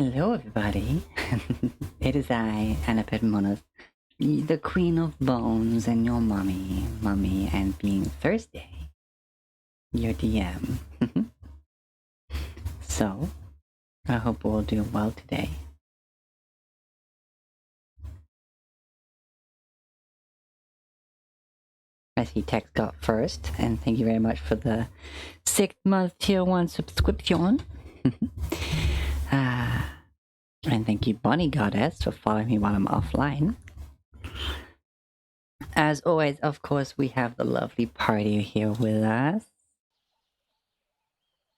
Hello, everybody. It is I, Anna Monas, the Queen of Bones, and your mummy, and being Thursday, your DM. So, I hope we'll do well today. I see Tex got first, and thank you very much for the 6-month tier 1 subscription. And thank you, Bunny Goddess, for following me while I'm offline. As always, of course, we have the lovely party here with us.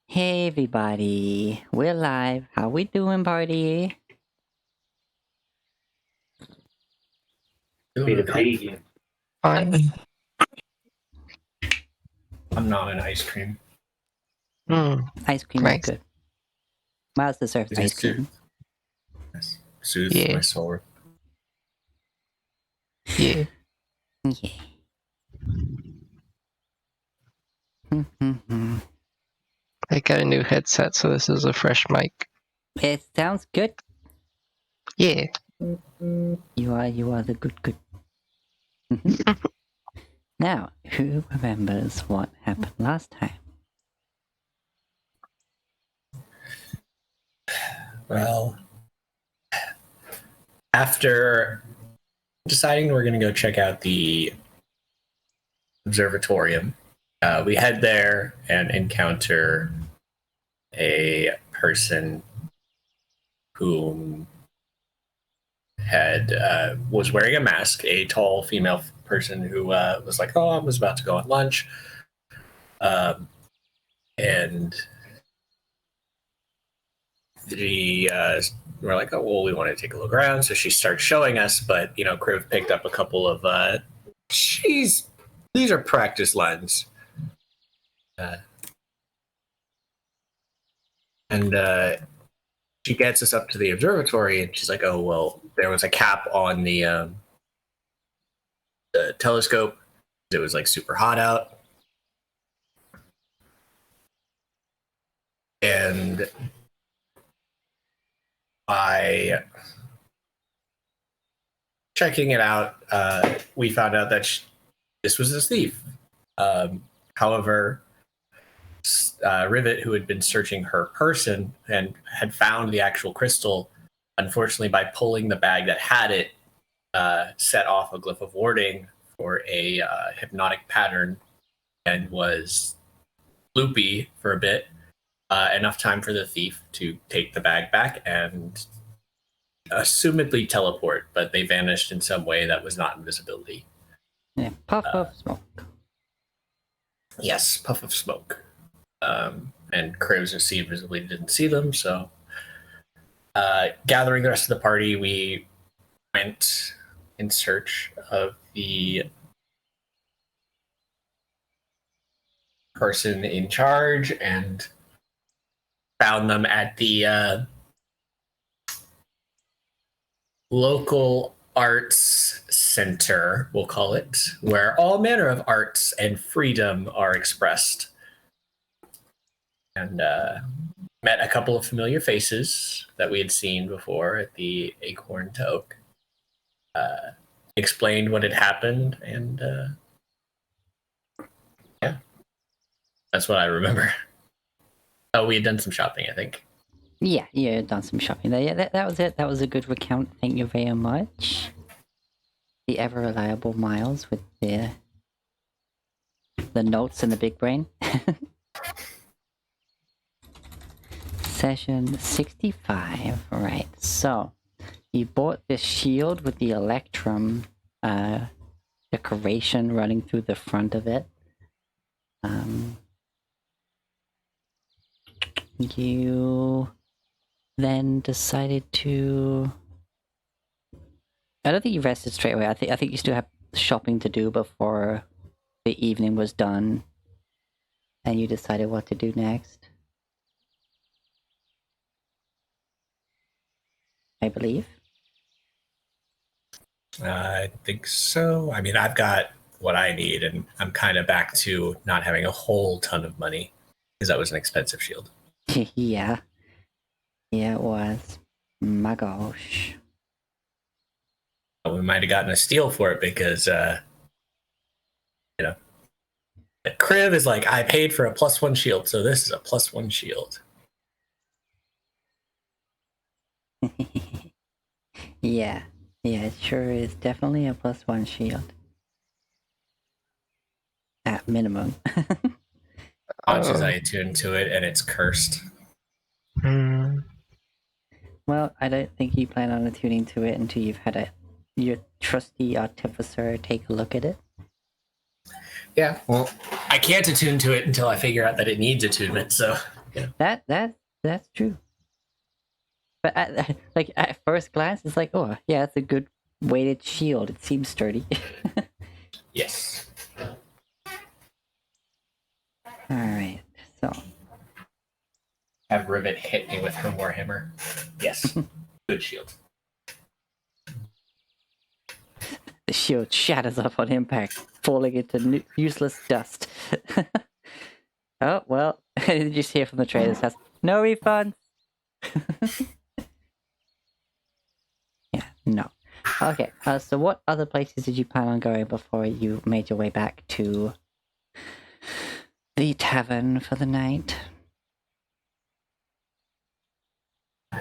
Hey, everybody. We're live. How we doing, party? Fine. I'm not an ice cream. Ice cream Nice. is good. Miles deserves It ice cream. Yes. Soothes Yeah. my soul. Yeah. Yeah. I got a new headset, so this is a fresh mic. It sounds good. Yeah. You are the good. Now, who remembers what happened last time? Well, after deciding we're going to go check out the observatorium, we head there and encounter a person who was wearing a mask, a tall female person who was like, "Oh, I was about to go on lunch," and we're like, "Oh, well, we want to take a look around." So she starts showing us, but Kriv picked up a couple of these are practice lens, and she gets us up to the observatory, and she's like, "Oh, well, there was a cap on the telescope. It was like super hot out, and by checking it out, we found out that this was a thief. However, Rivet, who had been searching her person and had found the actual crystal, unfortunately, by pulling the bag that had it, set off a glyph of warding for a hypnotic pattern and was loopy for a bit, enough time for the thief to take the bag back and assumedly teleport, but they vanished in some way that was not invisibility. Yeah, puff of smoke. Yes, puff of smoke. And Cribs visibly didn't see them, so gathering the rest of the party, we went in search of the person in charge and found them at the local arts center, we'll call it, where all manner of arts and freedom are expressed. And met a couple of familiar faces that we had seen before at the Acorn to Oak. Explained what had happened, and yeah, that's what I remember. Oh, we had done some shopping, I think. Yeah, done some shopping there. Yeah, that was it. That was a good recount. Thank you very much. The ever reliable Miles with the notes and the big brain. Session 65. Right. So, you bought this shield with the Electrum decoration running through the front of it. You then decided to... I don't think you rested straight away. I think you still have shopping to do before the evening was done. And you decided what to do next. I believe. I think so. I mean, I've got what I need, and I'm kind of back to not having a whole ton of money because that was an expensive shield. Yeah. Yeah, it was. My gosh. We might have gotten a steal for it because, Kriv is like, I paid for a +1 shield, so this is a +1 shield. Yeah, it sure is definitely a +1 shield. At minimum. Much as I attune to it, and it's cursed. Well, I don't think you plan on attuning to it until you've had your trusty artificer take a look at it. Yeah, well, I can't attune to it until I figure out that it needs attunement. So That's true. But at first glance, it's like, oh yeah, it's a good weighted shield. It seems sturdy. yes. All right, so Have Rivet hit me with her warhammer. Yes, good shield. the shield shatters up on impact, falling into useless dust. Oh well, you just hear from the trader's house, no refunds. Yeah, no. Okay, so what other places did you plan on going before you made your way back to the tavern for the night? I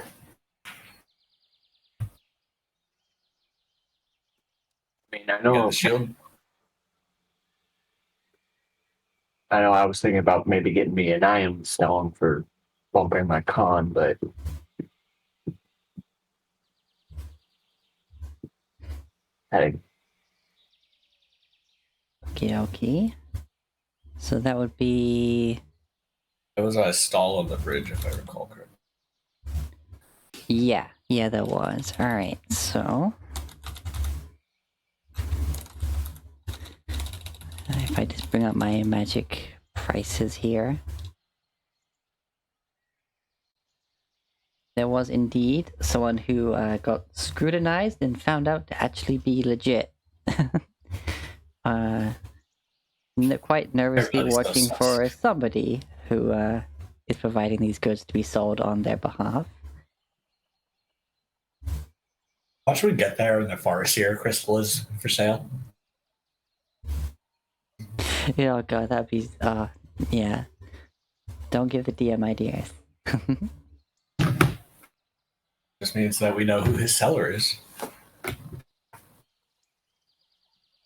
mean, I You got know. the shield. I know. I was thinking about maybe getting me an iron stone for bumping my con, but I Okay. So that would be... There was a stall on the bridge, if I recall correctly. Yeah, there was. Alright, so... If I just bring up my magic prices here... There was indeed someone who got scrutinized and found out to actually be legit. Quite nervously Everybody's so watching sus. for somebody who is providing these goods to be sold on their behalf. How should we get there when the Farseer crystal is for sale? Oh god, that'd be yeah. Don't give the DM ideas. Just means that we know who his seller is.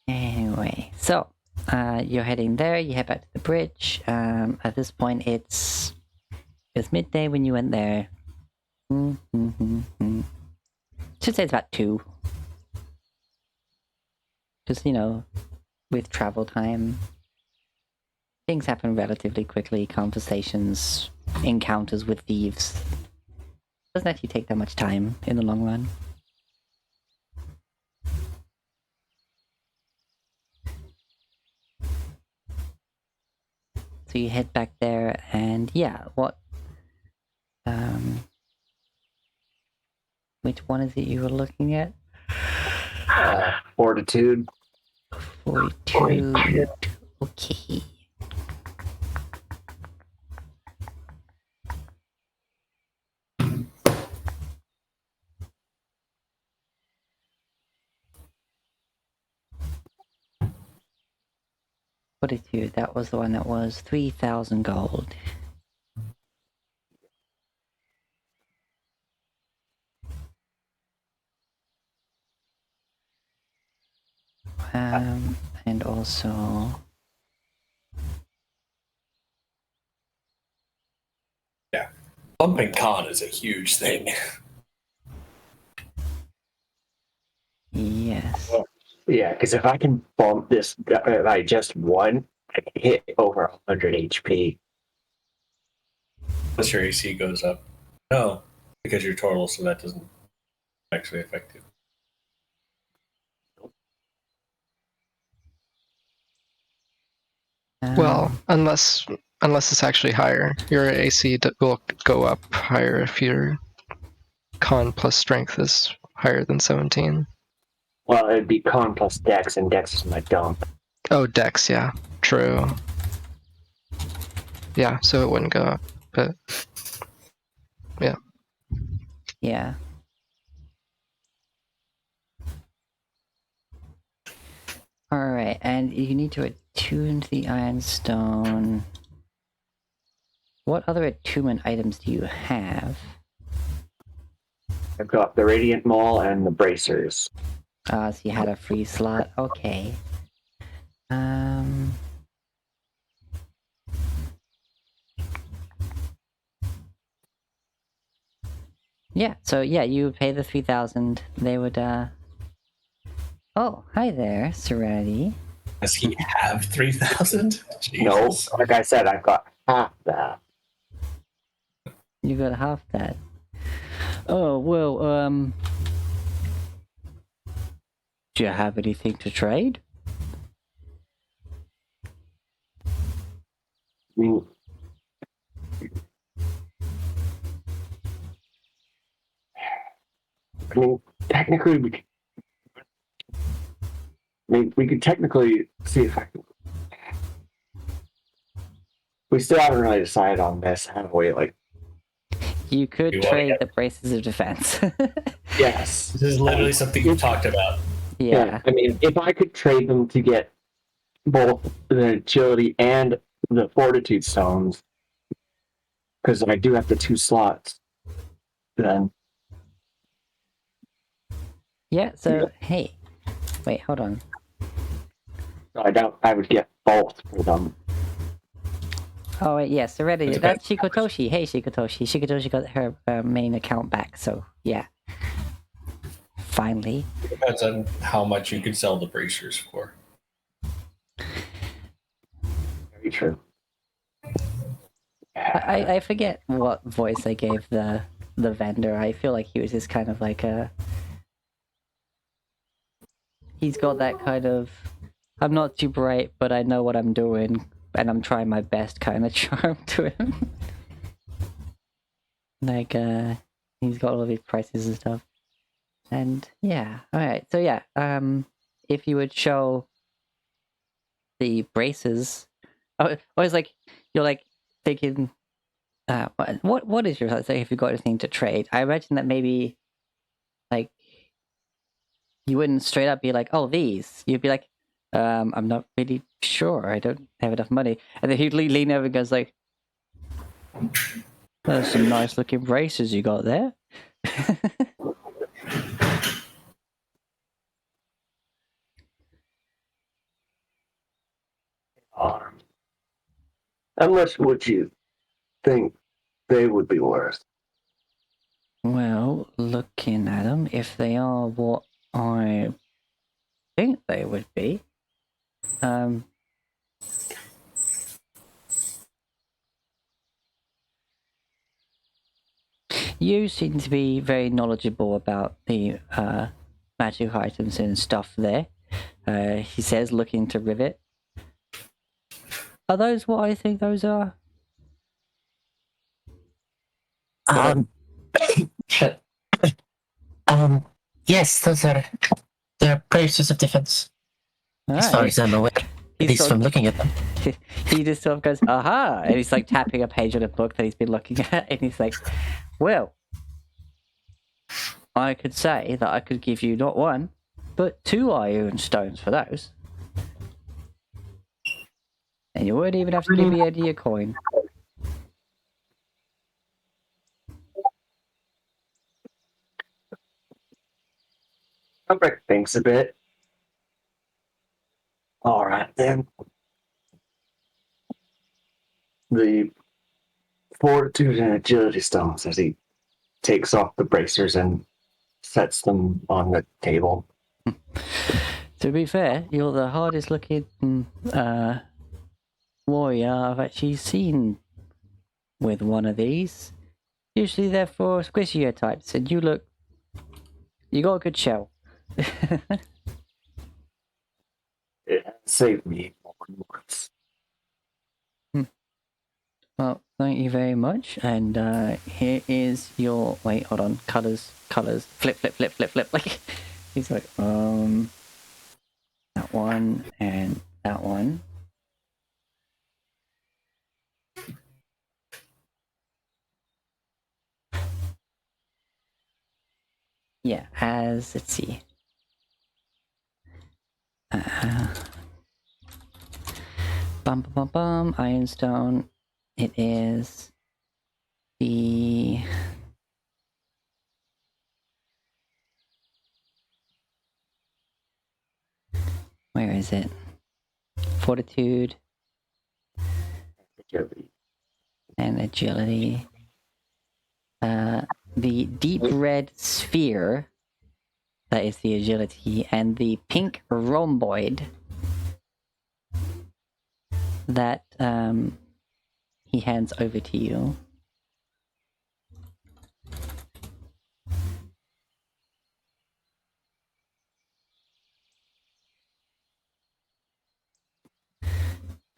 Anyway, so you're heading there, you head back to the bridge. At this point it's midday when you went there. Should say it's about 2. Because, with travel time, things happen relatively quickly. Conversations, encounters with thieves. Doesn't actually take that much time in the long run. So you head back there, and yeah, which one is it you were looking at? fortitude. 42. Okay. Fortitude, that was the one that was 3,000 gold. And also... Yeah. Bumping con is a huge thing. Yes. Yeah, because if I can bump this by just one, I can hit over 100 HP. Unless your AC goes up. No, because you're total, so that doesn't actually affect you. Well, unless it's actually higher, your AC will go up higher if your con plus strength is higher than 17. Well, it'd be con plus dex, and dex is my dump. Oh, dex, yeah, true. Yeah, so it wouldn't go up, but Yeah. Alright, and you need to attune to the Ironstone. What other attunement items do you have? I've got the Radiant Maul and the Bracers. So you had a free slot. Okay. Yeah, so yeah, you would pay the 3,000. They would, Oh, hi there, Serenity. Does he have 3,000? No, like I said, I've got half that. You got half that. Oh, well, do you have anything to trade? I mean, technically, we could technically see if I can. We still haven't really decided on this, have we? Like, You could You wanna trade get- the braces of defense. yes. This is literally something you've talked about. Yeah. I mean, if I could trade them to get both the agility and the fortitude stones, because I do have the 2 slots, then Yeah, so, hey. Wait, hold on. I doubt I would get both for them. Oh, wait, yes, already. It That's depends. Shikotoshi. Hey, Shikotoshi. Shikotoshi got her main account back, so, yeah. Finally. Depends on how much you could sell the bracers for. Very true. I forget what voice I gave the vendor. I feel like he was just kind of like a... He's got that kind of... I'm not too bright, but I know what I'm doing, and I'm trying my best kind of charm to him. Like, he's got all these prices and stuff. And, yeah. Alright, so yeah, if you would show the braces... Oh, it's like, you're like thinking... what is your thoughts? Like, if you got anything to trade? I imagine that maybe, like, you wouldn't straight up be like, "Oh, these." You'd be like, "I'm not really sure. I don't have enough money." And then he'd lean over and goes like, "There's some nice looking braces you got there." How much would you think they would be worth? Well, looking at them, if they are what I think they would be, you seem to be very knowledgeable about the magic items and stuff there. He says, looking to Rivet. Are those what I think those are? Yes, they're braces of defense. As far as I'm aware, at He's least sort from of- looking at them. He just sort of goes, aha! And he's like tapping a page on a book that he's been looking at, and he's like, well, I could say that I could give you not 1, but 2 iron stones for those. And you wouldn't even have to give me any a coin. I'll break things a bit. All right, then. The fortitude and agility stones as he takes off the bracers and sets them on the table. To be fair, you're the hardest looking warrior I've actually seen with one of these. Usually they're for squishier types, and you got a good shell. It has saved me more than once. Well, thank you very much, and here is your... Wait, hold on. Colors. Flip. Like, he's like, that one, and that one. Yeah, let's see. Bum bum bum bum. Ironstone. It is the where is it? Fortitude Agility. and agility. The deep red sphere, that is the agility, and the pink rhomboid that he hands over to you.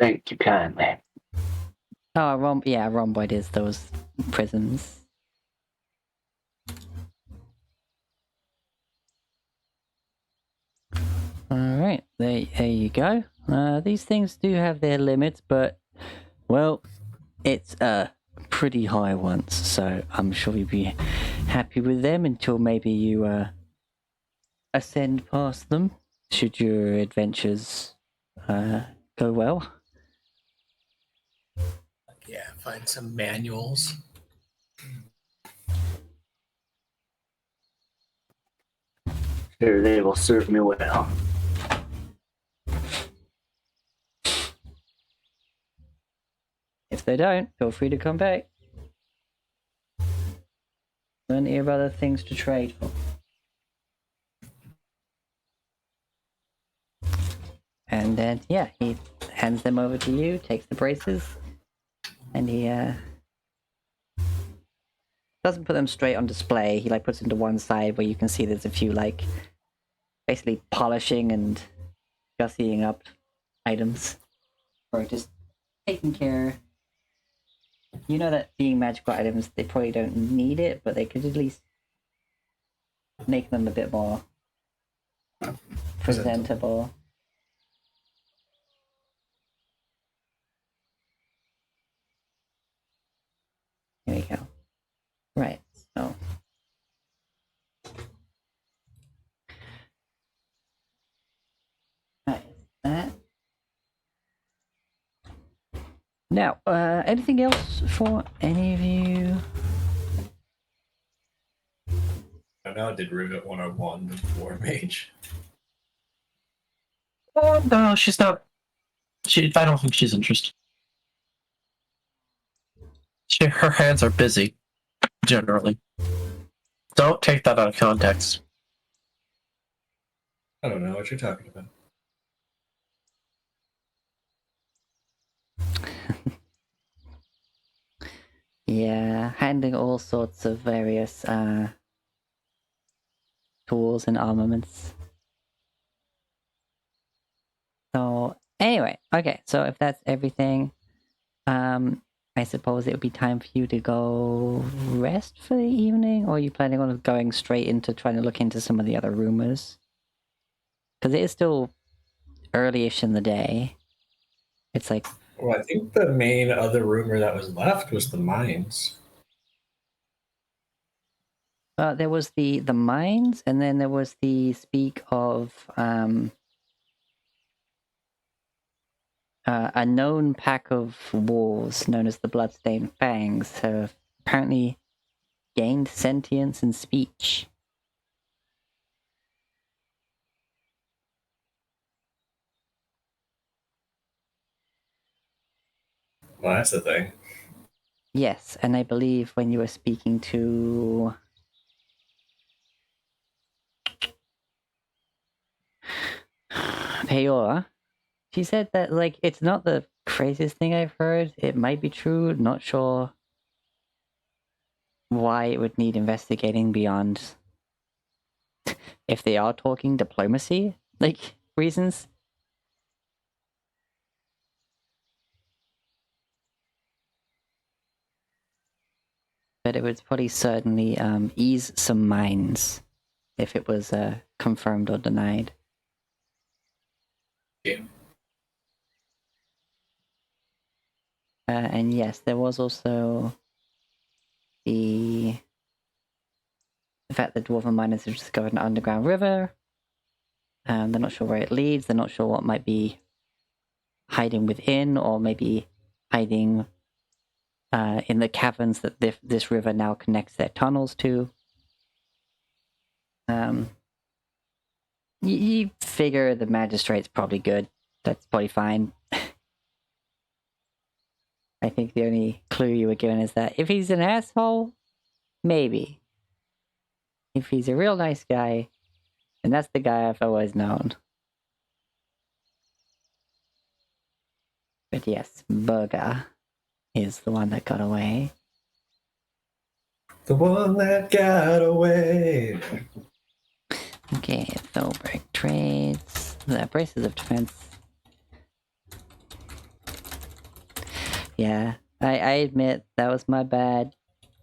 Thank you kindly. Oh, rhomboid is those prisms. Alright, there you go. These things do have their limits, but, well, it's pretty high once, so I'm sure you'll be happy with them until maybe you ascend past them, should your adventures go well. Yeah, find some manuals. Sure, they will serve me well. If they don't, feel free to come back. Plenty of other things to trade for. And then, yeah, he hands them over to you, takes the braces, and he doesn't put them straight on display. He puts them to one side where you can see there's a few basically polishing and gussying up items, or just taking care. You know that being magical items, they probably don't need it, but they could at least make them a bit more presentable. Here we go. Right, so. Right, that. Now, anything else for any of you? I know I did Rivet 101 before Mage. No, she's not. I don't think she's interested. Her hands are busy, generally. Don't take that out of context. I don't know what you're talking about. Yeah, handling all sorts of various tools and armaments. So anyway, okay, so if that's everything, I suppose it would be time for you to go rest for the evening, or are you planning on going straight into trying to look into some of the other rumors? Because it is still early-ish in the day. It's like, Well, I think the main other rumor that was left was the mines. there was the mines, and then there was the speak of a known pack of wolves known as the Bloodstained Fangs have apparently gained sentience and speech. Well, that's the thing. Yes, and I believe when you were speaking to Peora, she said that it's not the craziest thing I've heard. It might be true, not sure why it would need investigating beyond if they are talking diplomacy, reasons. But it would probably certainly ease some minds if it was confirmed or denied. Yeah. And yes, there was also the fact that dwarven miners have discovered an underground river They're not sure where it leads. They're not sure what might be hiding within, or maybe hiding in the caverns that this river now connects their tunnels to. You figure the magistrate's probably good. That's probably fine. I think the only clue you were given is that if he's an asshole, maybe. If he's a real nice guy, and that's the guy I've always known. But yes, Burger is the one that got away. The one that got away. Okay, Thorberg trades. The braces of defense. Yeah, I admit that was my bad.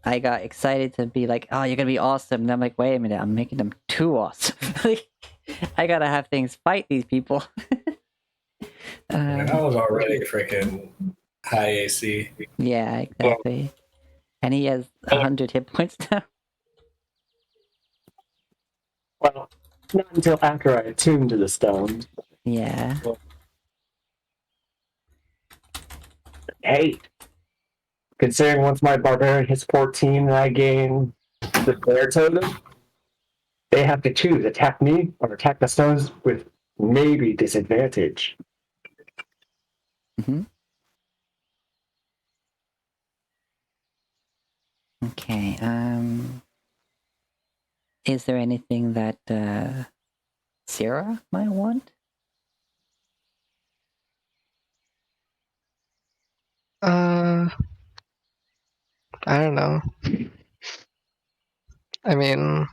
I got excited to be like, oh, you're gonna be awesome. And I'm like, wait a minute, I'm making them too awesome. Like, I gotta have things fight these people. And I was already freaking high AC. Yeah, exactly. And he has 100 hit points now. Well, not until after I attuned to the stones. Yeah. Hey, considering once my barbarian hits 14 and I gain the flare totem, they have to choose attack me or attack the stones with maybe disadvantage. Mm-hmm. Okay, is there anything that Sarah might want? I don't know. I mean,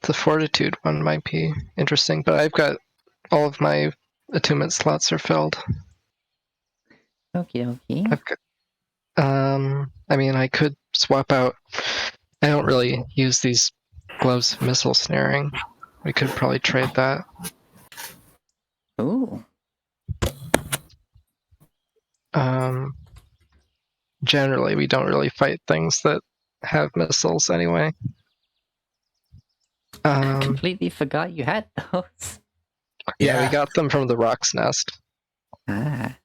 the fortitude one might be interesting, but I've got all of my attunement slots are filled. Okie dokie. I've got, I mean, I could swap out. I don't really use these gloves of missile snaring. We could probably trade that. Ooh. Generally, we don't really fight things that have missiles anyway. Completely forgot you had those. Yeah, we got them from the Rock's Nest. Ah.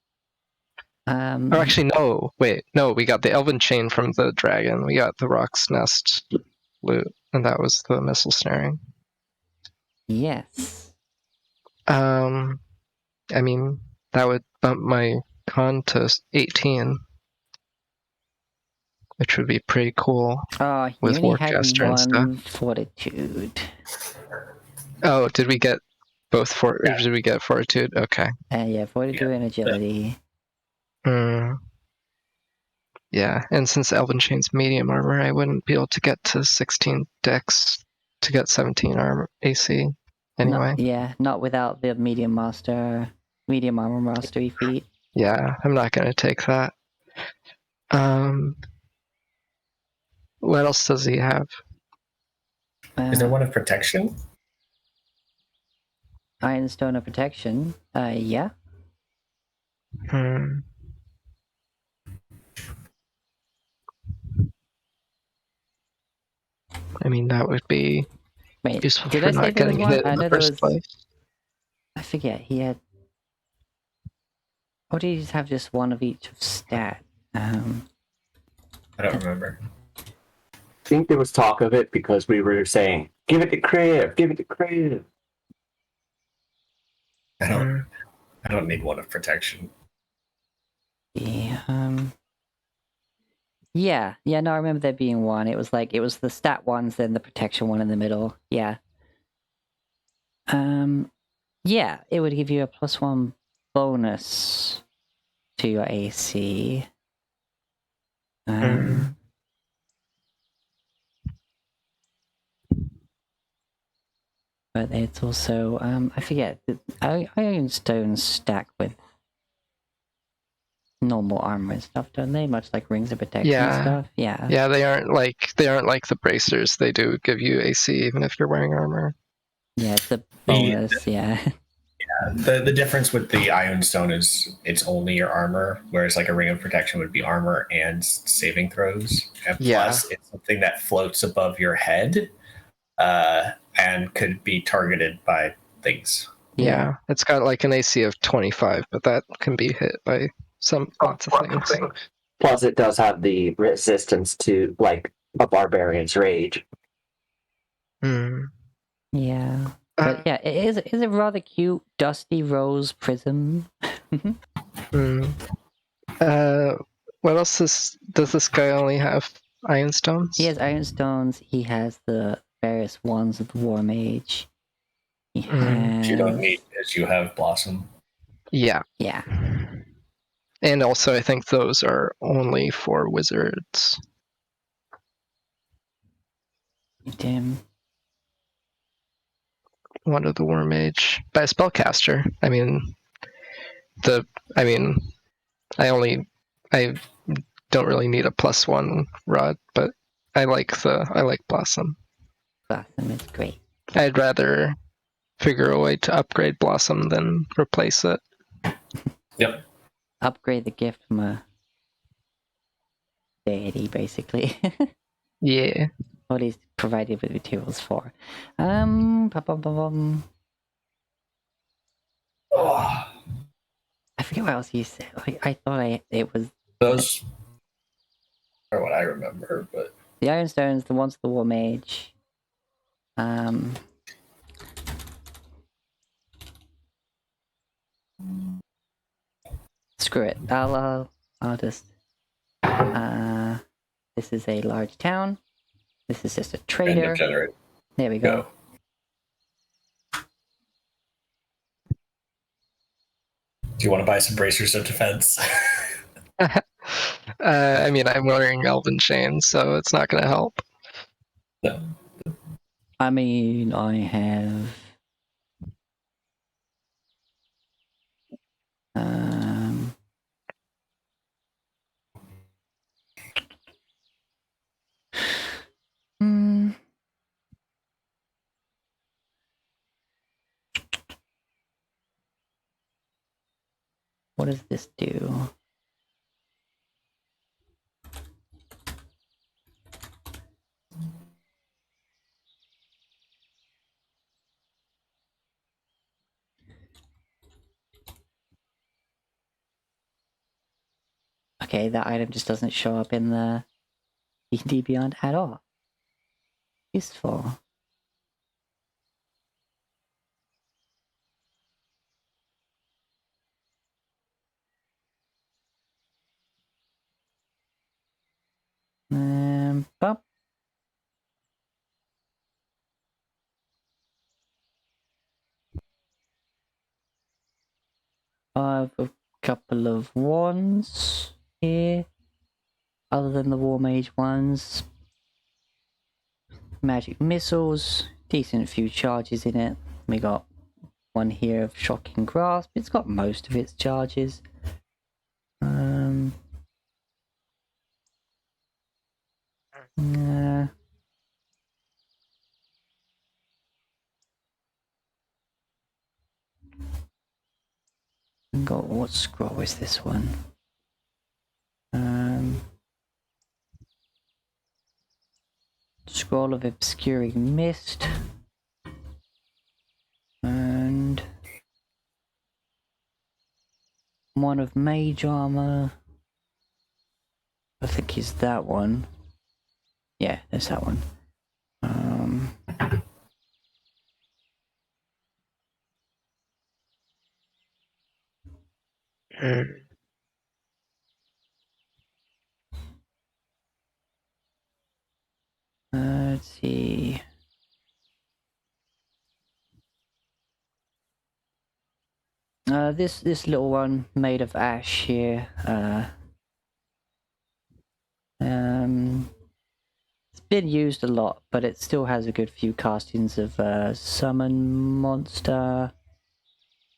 Oh, actually, no. Wait, no, we got the Elven Chain from the dragon. We got the Rock's Nest loot, and that was the missile snaring. Yes. I mean, that would bump my con to 18, which would be pretty cool. Oh, you with only War had Jester and stuff. one fortitude. Oh, did we get both Yeah. Did we get fortitude? Okay. Yeah, fortitude and agility. Yeah, and since Elven Chain's medium armor, I wouldn't be able to get to 16 dex to get 17 armor AC anyway. Not without the medium armor mastery feat. Yeah, I'm not gonna take that. What else does he have? Is there one of protection? Iron Stone of Protection. Yeah. I mean, that would be Wait, useful did for I say not there was getting one? hit I in know the there first was. place. I forget. He had. Or did he just have just one of each of stat? I don't remember. I think there was talk of it because we were saying, give it to creative, give it to creative. I don't need one of protection. Yeah, no, I remember there being one. It was the stat ones, then the protection one in the middle. Yeah. Yeah, it would give you a +1 bonus to your AC. But it's also, I forget, Iron Stones stack with normal armor and stuff, don't they? Much like rings of protection and stuff. Yeah. Yeah, they aren't like the bracers. They do give you AC even if you're wearing armor. Yeah, it's a bonus. Yeah. The difference with the Iron Stone is it's only your armor, whereas like a ring of protection would be armor and saving throws. And plus, it's something that floats above your head. and could be targeted by things. Yeah, it's got like an AC of 25, but that can be hit by lots of things. Plus, it does have the resistance to like a barbarian's rage. Hmm. Yeah. But yeah, it is a rather cute dusty rose prism. What else does this guy only have? Ironstones? He has ironstones. He has the various wands of the War Mage. He Which you don't has... need as you have Blossom. Yeah. Yeah. And also, I think those are only for wizards. Damn. One of the War Mage. By a spellcaster. I don't really need a +1 rod, but I like Blossom. Blossom is great. I'd rather figure a way to upgrade Blossom than replace it. Yep. Upgrade the gift from a deity, basically. Yeah. What he's provided with materials for. Oh, I forget what else you said. I thought it was those are what I remember, but the Ironstones, the ones of the War Mage. Screw it. I'll just. This is a large town. This is just a trader. random generate. There we go. Do you want to buy some bracers of defense? I'm wearing Elven Chains, so it's not going to help. No. I mean, I have. What does this do? Okay, that item just doesn't show up in the D&D Beyond at all. Useful. Bump. I have a couple of wands here, other than the War Mage ones. Magic missiles, decent few charges in it. We got one here of Shocking Grasp. It's got most of its charges. Got what scroll is this one? Scroll of Obscuring Mist. And one of Mage Armor. I think is that one. Yeah, there's that one. Let's see. This little one made of ash here. It's been used a lot, but it still has a good few castings of Summon Monster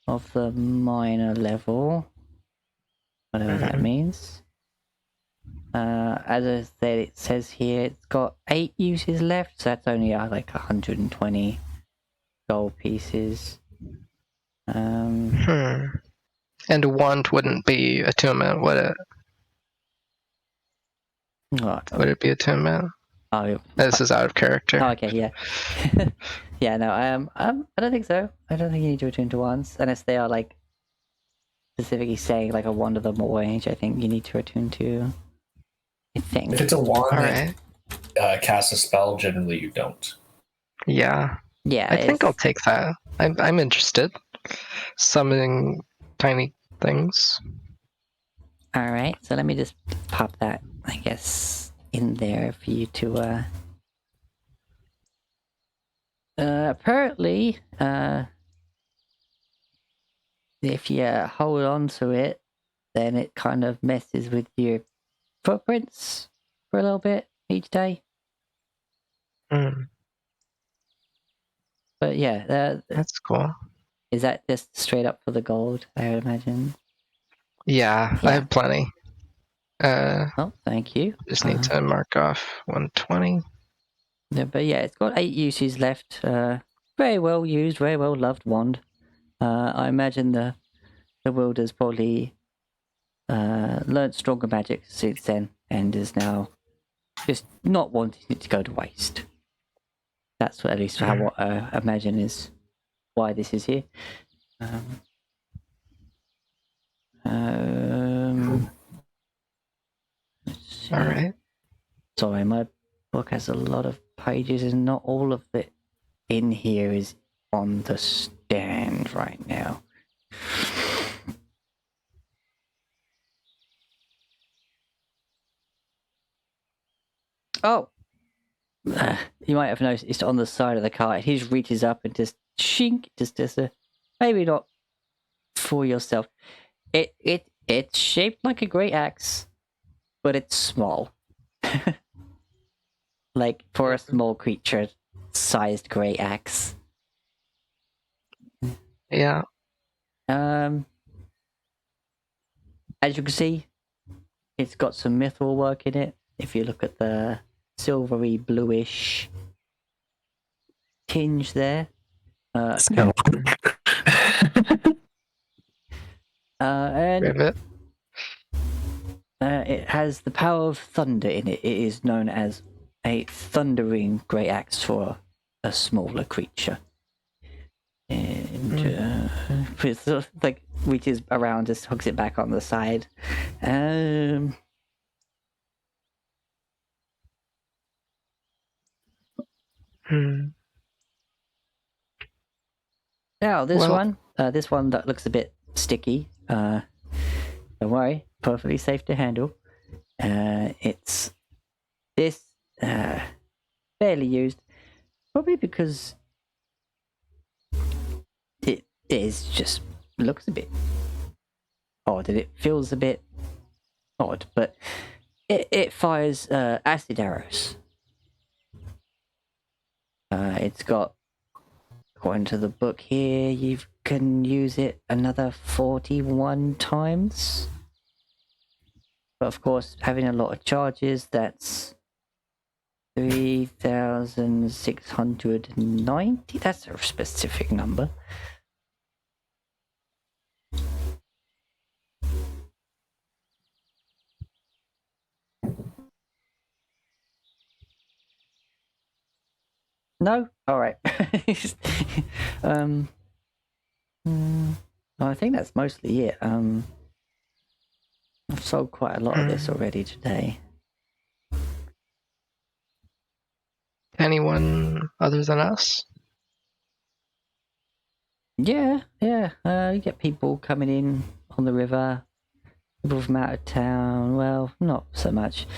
of the minor level. Whatever that means. As I said, it says here it's got 8 uses left, so that's only like 120 gold pieces. And wand wouldn't be attunement, would it? What? Would it be attunement? Oh, This is out of character. oh okay, yeah. Yeah, no, I don't think so. I don't think you need to attune to wands unless they are like specifically saying like a wand of the more range. I think you need to attune to. I think. If it's a wand All that right. casts a spell, generally you don't. Yeah, Yeah, I think I'll take that. I'm interested. Summoning tiny things. All right, so let me just pop that, I guess, in there for you to. Apparently, if you hold on to it, then it kind of messes with your footprints for a little bit each day. Mm, But yeah, that's cool. is that just straight up for the gold? I would imagine. Yeah, I Yeah. have plenty. Oh, thank you. Just need to mark off 120. Yeah, but yeah, it's got 8 uses left. Very well used, very well loved wand. I imagine the wielder's probably learned stronger magic since then and is now just not wanting it to go to waste. That's at least how what I imagine is why this is here. Let's see. All right. Sorry, my book has a lot of pages and not all of it in here is on the stand right now. Oh, you might have noticed it's on the side of the cart. He just reaches up and just shink, just a maybe not for yourself. It's shaped like a great axe, but it's small. Like for a small creature sized great axe. Yeah. As you can see, it's got some mithril work in it. If you look at the silvery bluish tinge there. And Rivet. it has the power of thunder in it. It is known as a thundering great axe for a smaller creature. And it sort of, like reaches around, just hooks it back on the side. Now this one that looks a bit sticky. Don't worry, perfectly safe to handle. It's this barely used, probably because it is just looks a bit odd and it feels a bit odd, but it fires acid arrows. It's got, according to the book here, you can use it another 41 times. But of course, having a lot of charges, that's 3,690. That's a specific number. No? Alright. I think that's mostly it. I've sold quite a lot of this already today. Anyone other than us? Yeah. You get people coming in on the river, people from out of town. Well, not so much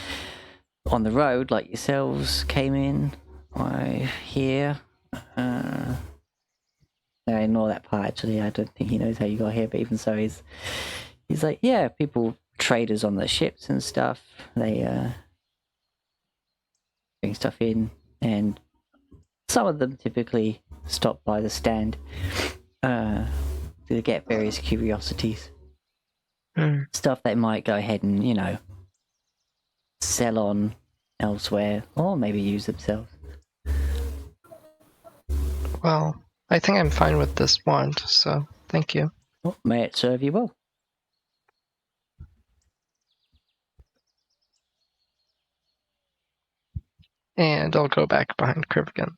on the road like yourselves came in. I hear. I ignore that part actually. I don't think he knows how you got here, but even so, he's like, yeah, people, traders on the ships and stuff. They bring stuff in, and some of them typically stop by the stand to get various curiosities. Stuff they might go ahead and, sell on elsewhere, or maybe use themselves. Well, I think I'm fine with this wand, so thank you. Well, may it serve you well. And I'll go back behind Kriv again.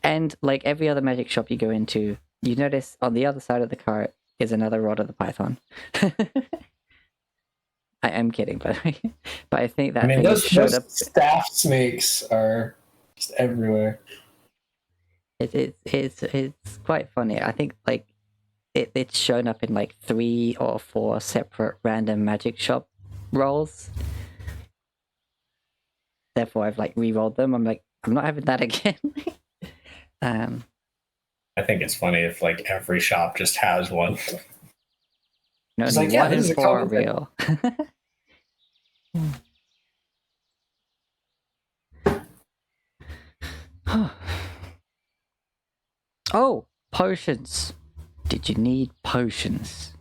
And like every other magic shop you go into, you notice on the other side of the cart is another Rod of the Python. I am kidding, by the way. But I think that I mean, thing those showed up. staff snakes are just everywhere. It's quite funny. I think like it's shown up in like 3 or 4 separate random magic shop rolls. Therefore, I've like re-rolled them. I'm like, I'm not having that again. I think it's funny if like every shop just has one. No, It's only like, yeah, 1 this in is a 4 are common thing. real. Oh, potions. Did you need potions?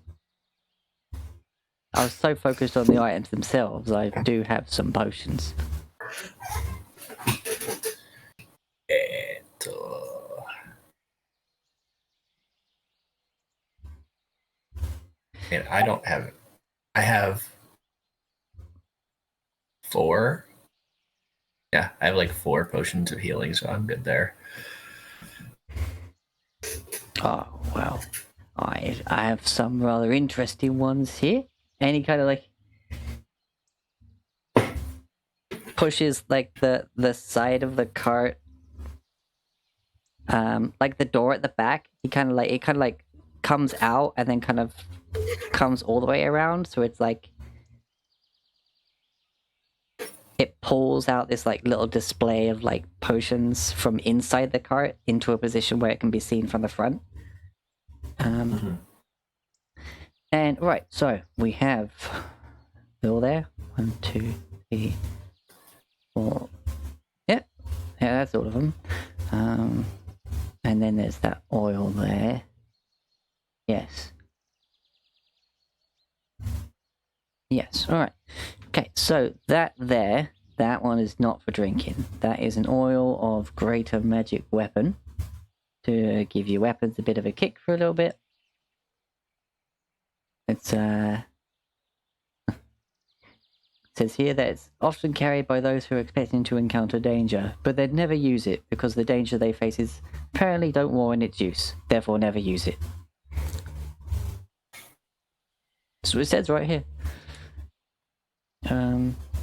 I was so focused on the items themselves, I do have some potions. And I don't have. I have 4. Yeah, I have like 4 potions of healing, so I'm good there. Oh, well, I have some rather interesting ones here. And he kind of like pushes like the side of the cart, like the door at the back. He kind of like comes out and then kind of comes all the way around. So it's like it pulls out this like little display of like potions from inside the cart into a position where it can be seen from the front. And right, so we have Bill there. 1, 2, 3, 4. Yep, yeah, that's all of them. And then there's that oil there. Yes. Yes, alright. Okay, so that one is not for drinking. That is an oil of greater magic weapon to give your weapons a bit of a kick for a little bit. It's says here that it's often carried by those who are expecting to encounter danger, but they'd never use it because the danger they face is apparently don't warrant its use, therefore never use it. That's what it says right here.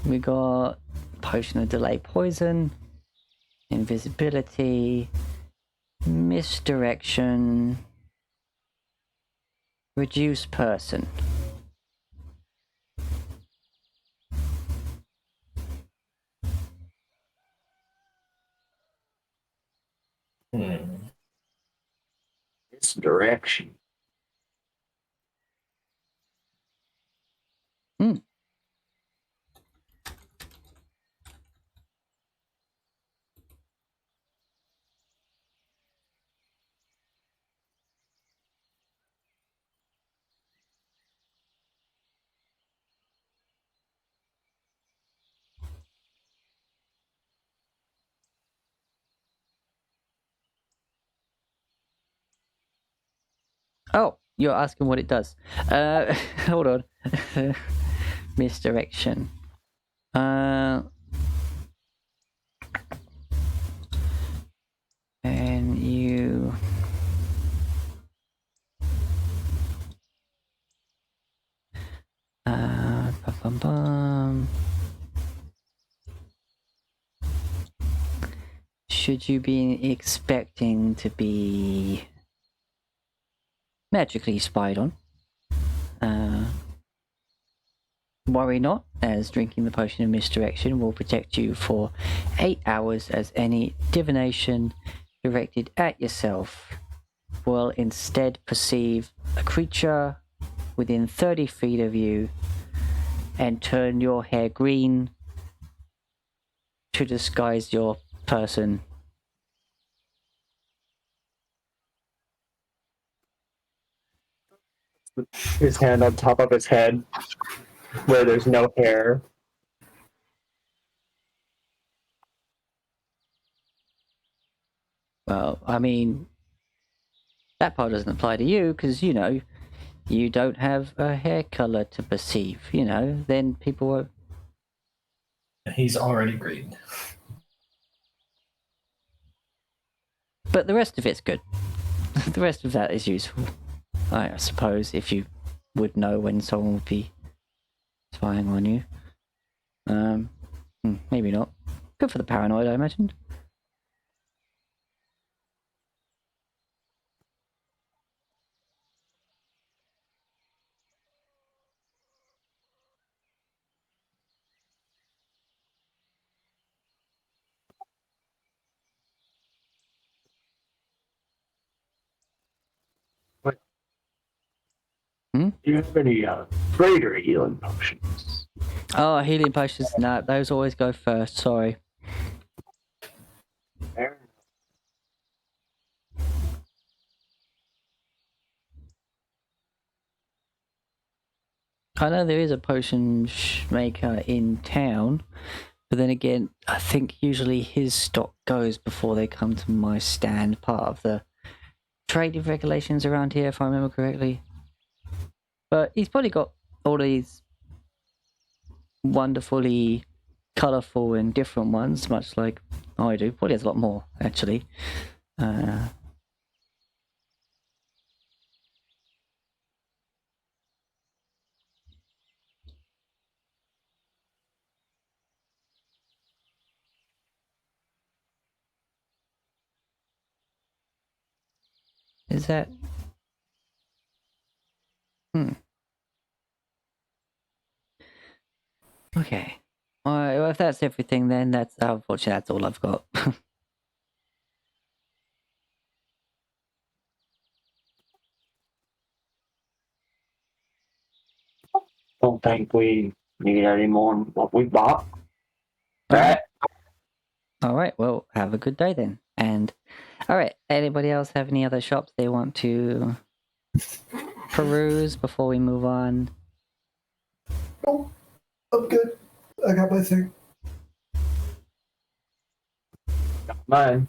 We got potion of delay poison, invisibility, misdirection, reduce person. This direction. Oh, you're asking what it does. Hold on. Misdirection. And you... Bum, bum. Should you be expecting to be magically spied on? Worry not, as drinking the potion of misdirection will protect you for 8 hours, as any divination directed at yourself will instead perceive a creature within 30 feet of you and turn your hair green to disguise your person. His hand on top of his head, where there's no hair. Well, I mean, that part doesn't apply to you because, you know, you don't have a hair color to perceive, you know, then people were... He's already green. But the rest of it's good. The rest of that is useful. I suppose, if you would know when someone would be spying on you. Maybe not. Good for the paranoid, I imagine. Do you have any greater healing potions? Oh, healing potions. Nah, those always go first. Sorry. There. I know there is a potion maker in town, but then again, I think usually his stock goes before they come to my stand. Part of the trading regulations around here, if I remember correctly. But he's probably got all these wonderfully colourful and different ones, much like I do. Probably has a lot more, actually. Is that... Okay. Well, if that's everything, then that's... Unfortunately, that's all I've got. Don't think we need any more than what we bought. Alright. Alright, well, have a good day then. And, alright, anybody else have any other shops they want to peruse before we move on? Oh, I'm good. I got my thing. Mine.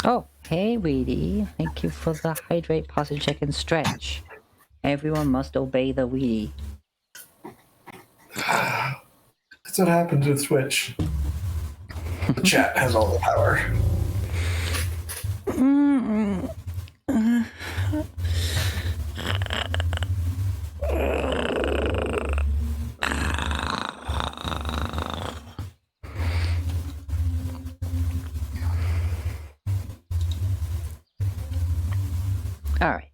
Oh, hey, Weedy. Thank you for the hydrate, posture check, and stretch. Everyone must obey the Weedy. That's what happens with Twitch. The chat has all the power. All right.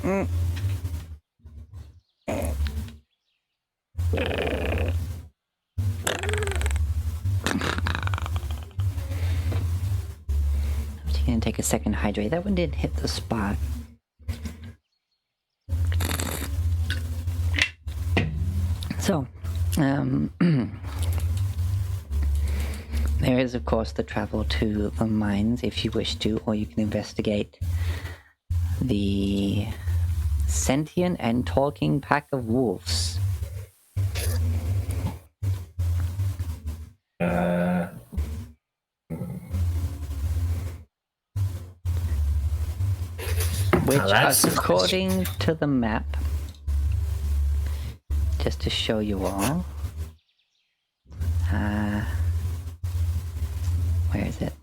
I'm just gonna take a second to hydrate. That one didn't hit the spot. So, there is, of course, the travel to the mines if you wish to, or you can investigate the sentient and talking pack of wolves. Which, that's according to the map, just to show you all, where is it?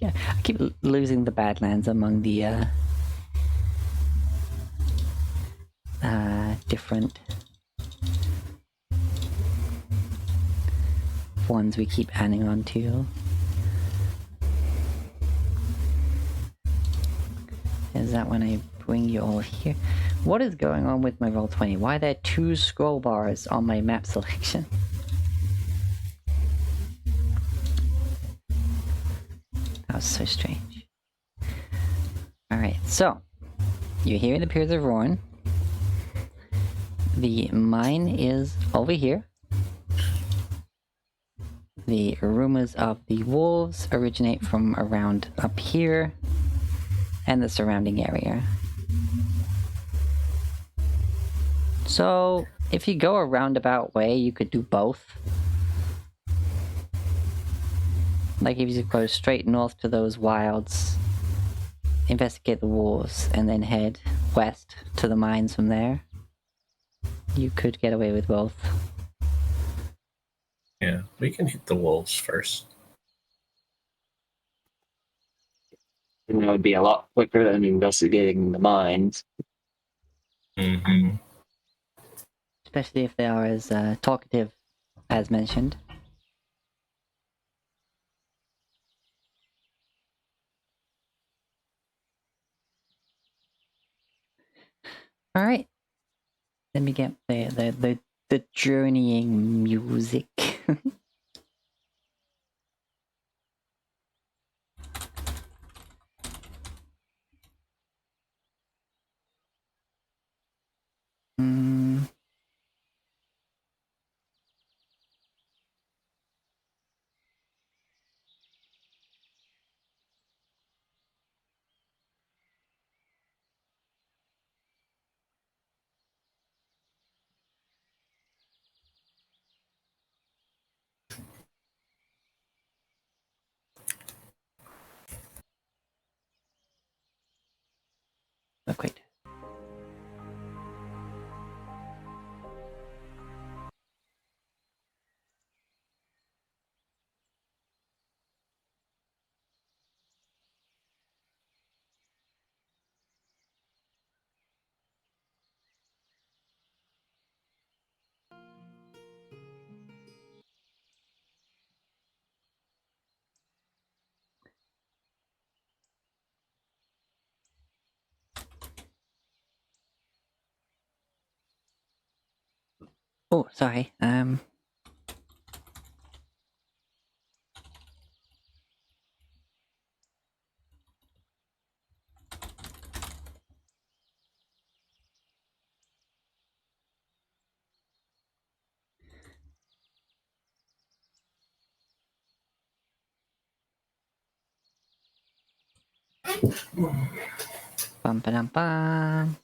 Yeah, I keep losing the Badlands among the different ones we keep adding on to. Is that when I bring you all here? What is going on with my Roll20? Why are there 2 scroll bars on my map selection? That was so strange. Alright, so you're here in the Piers of Rohan. The mine is over here. The rumors of the wolves originate from around up here and the surrounding area. So, if you go a roundabout way, you could do both. Like if you go straight north to those wilds, investigate the walls, and then head west to the mines from there, you could get away with both. Yeah, we can hit the wolves first. And it would be a lot quicker than investigating the mines. Mm-hmm. Especially if they are as talkative as mentioned. Alright. Let me get the journeying music. Hmm. Oh, wait. Oh, sorry. Bum ba dum bum.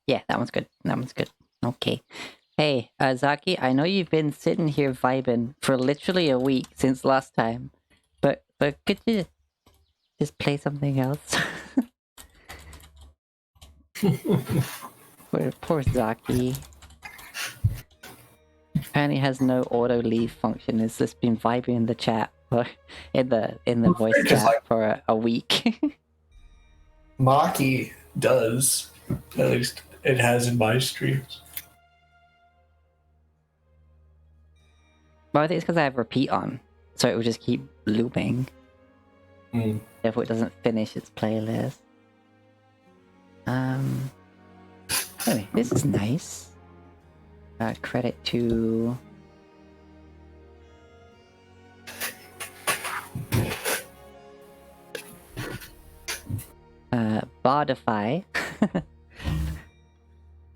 Yeah, that one's good. That one's good. Okay. Hey, Zaki, I know you've been sitting here vibing for literally a week since last time, but could you just play something else? Poor Zaki. Apparently has no auto leave function. It's just been vibing in the chat or in the voice Just chat like- for a week. Maki does. At least it has in my streams. Well, I think it's because I have repeat on, so it will just keep looping. Mm. Therefore, it doesn't finish its playlist. Anyway, this is nice. Credit to Bardify.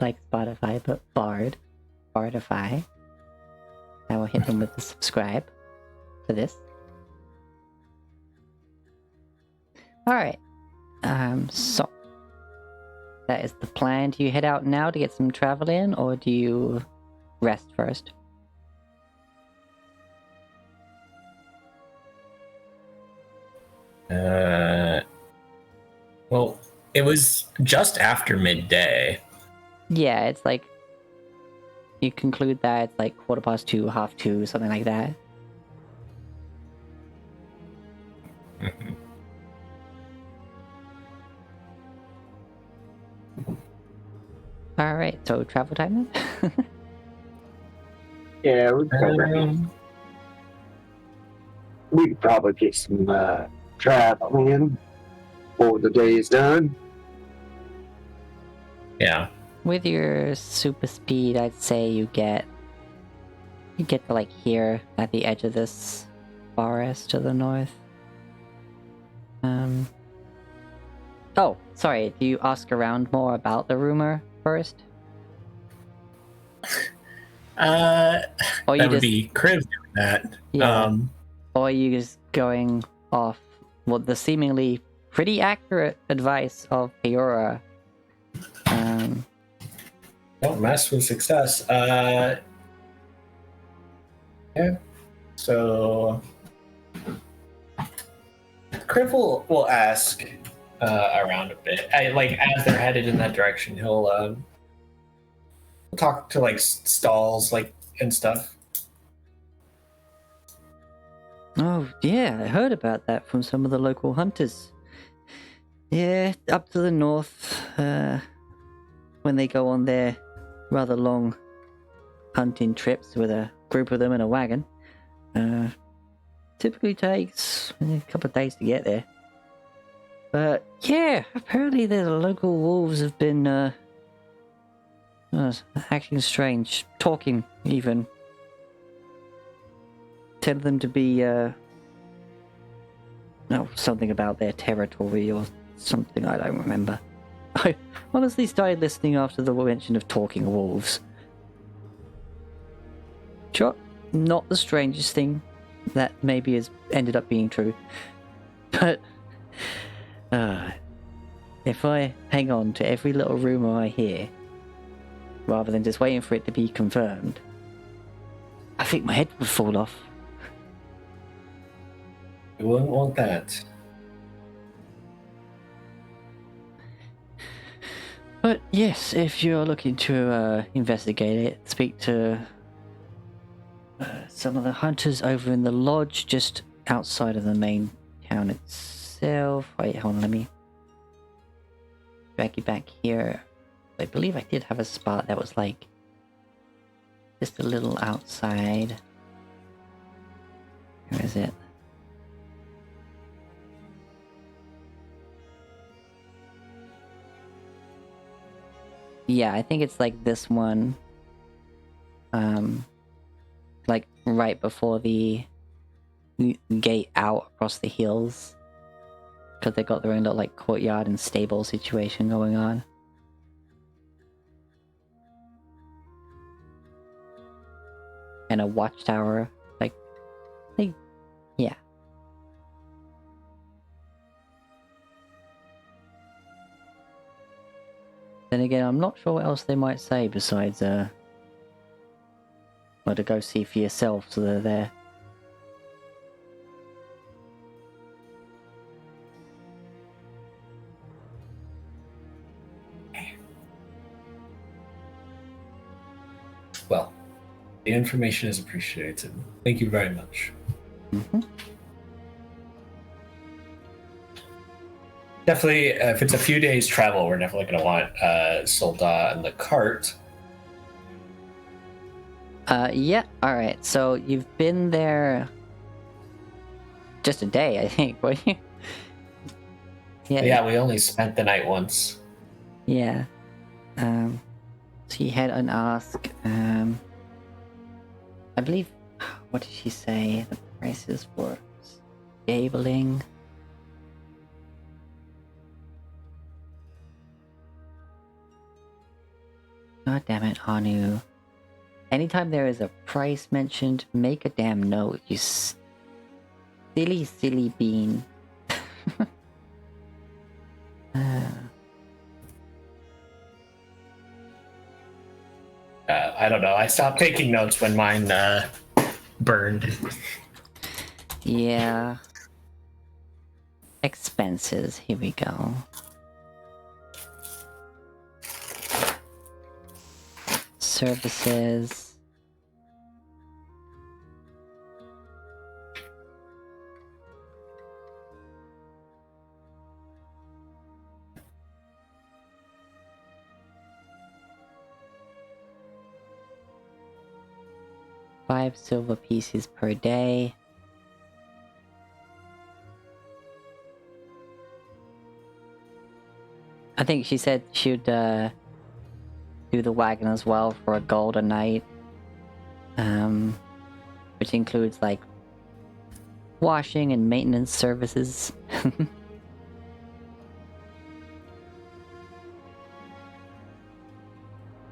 Like Spotify, but Bardify. I will hit them with the subscribe for this. Alright. So that is the plan. Do you head out now to get some travel in, or do you rest first? Well, it was just after midday. Yeah, it's like you conclude that it's like 2:15, 2:30, something like that. Mhm. Alright, so travel time then? Yeah, we'd probably get some travel in before the day is done. Yeah. With your super speed, I'd say you get to like here at the edge of this forest to the north. Oh, sorry, do you ask around more about the rumor first? Or you That would just be Cribs doing that. Yeah. Or are you just going off the seemingly pretty accurate advice of Peora? Don't mess with success. Yeah. So Criv will ask around a bit. Like as they're headed in that direction, he'll talk to like stalls like and stuff. Oh, yeah, I heard about that from some of the local hunters. Yeah, up to the north, when they go on their rather long hunting trips with a group of them in a wagon, typically takes a couple of days to get there. But yeah, apparently the local wolves have been acting strange, talking even. Tell them to be something about their territory or something, I don't remember. I honestly started listening after the mention of talking wolves. Sure, not the strangest thing that maybe has ended up being true. But if I hang on to every little rumor I hear, rather than just waiting for it to be confirmed, I think my head would fall off. You wouldn't want that. But yes, if you're looking to investigate it, speak to some of the hunters over in the lodge just outside of the main town itself. Wait, hold on, let me drag you back here. I believe I did have a spot that was like just a little outside. Where is it? Yeah, I think it's like this one. Like right before the gate out across the hills. Because they got their own little like courtyard and stable situation going on. And a watchtower. Like, yeah. Then again, I'm not sure what else they might say besides, well, to go see for yourself, so they're there. Well, the information is appreciated. Thank you very much. Mm-hmm. Definitely, if it's a few days travel, we're definitely going to want Solda and the cart. Yeah, alright, so you've been there just a day, I think, weren't you? Yeah, we only spent the night once. Yeah. So you head and ask, I believe, what did she say? The prices for stabling? God damn it, Anu. Anytime there is a price mentioned, make a damn note, you silly, silly bean. I don't know. I stopped taking notes when mine burned. Yeah. Expenses, here we go. Services. $5 silver pieces per day. I think she said she'd do the wagon as well for a gold a night. Which includes like washing and maintenance services.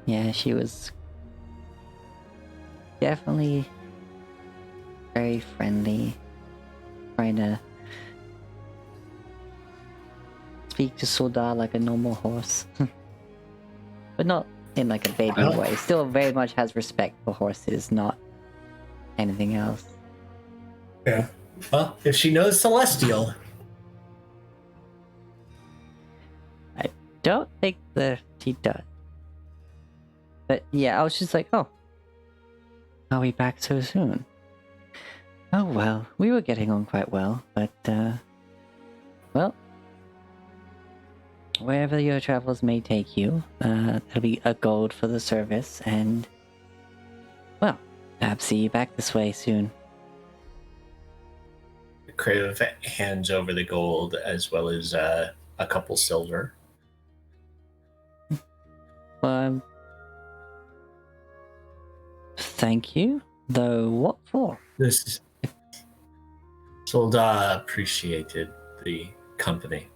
Yeah, she was definitely very friendly. Trying to speak to Solda like a normal horse. But not in like a baby Well. way. Still very much has respect for horses, not anything else. Yeah. Well, if she knows Celestial, Don't think that he does. But yeah, I was just like, oh, are we back so soon? Oh well, we were getting on quite well, but well, wherever your travels may take you, there'll be a gold for the service, and well, perhaps see you back this way soon. Crave hands over the gold as well as a couple silver. Thank you. Though, what for? This Solda appreciated the company.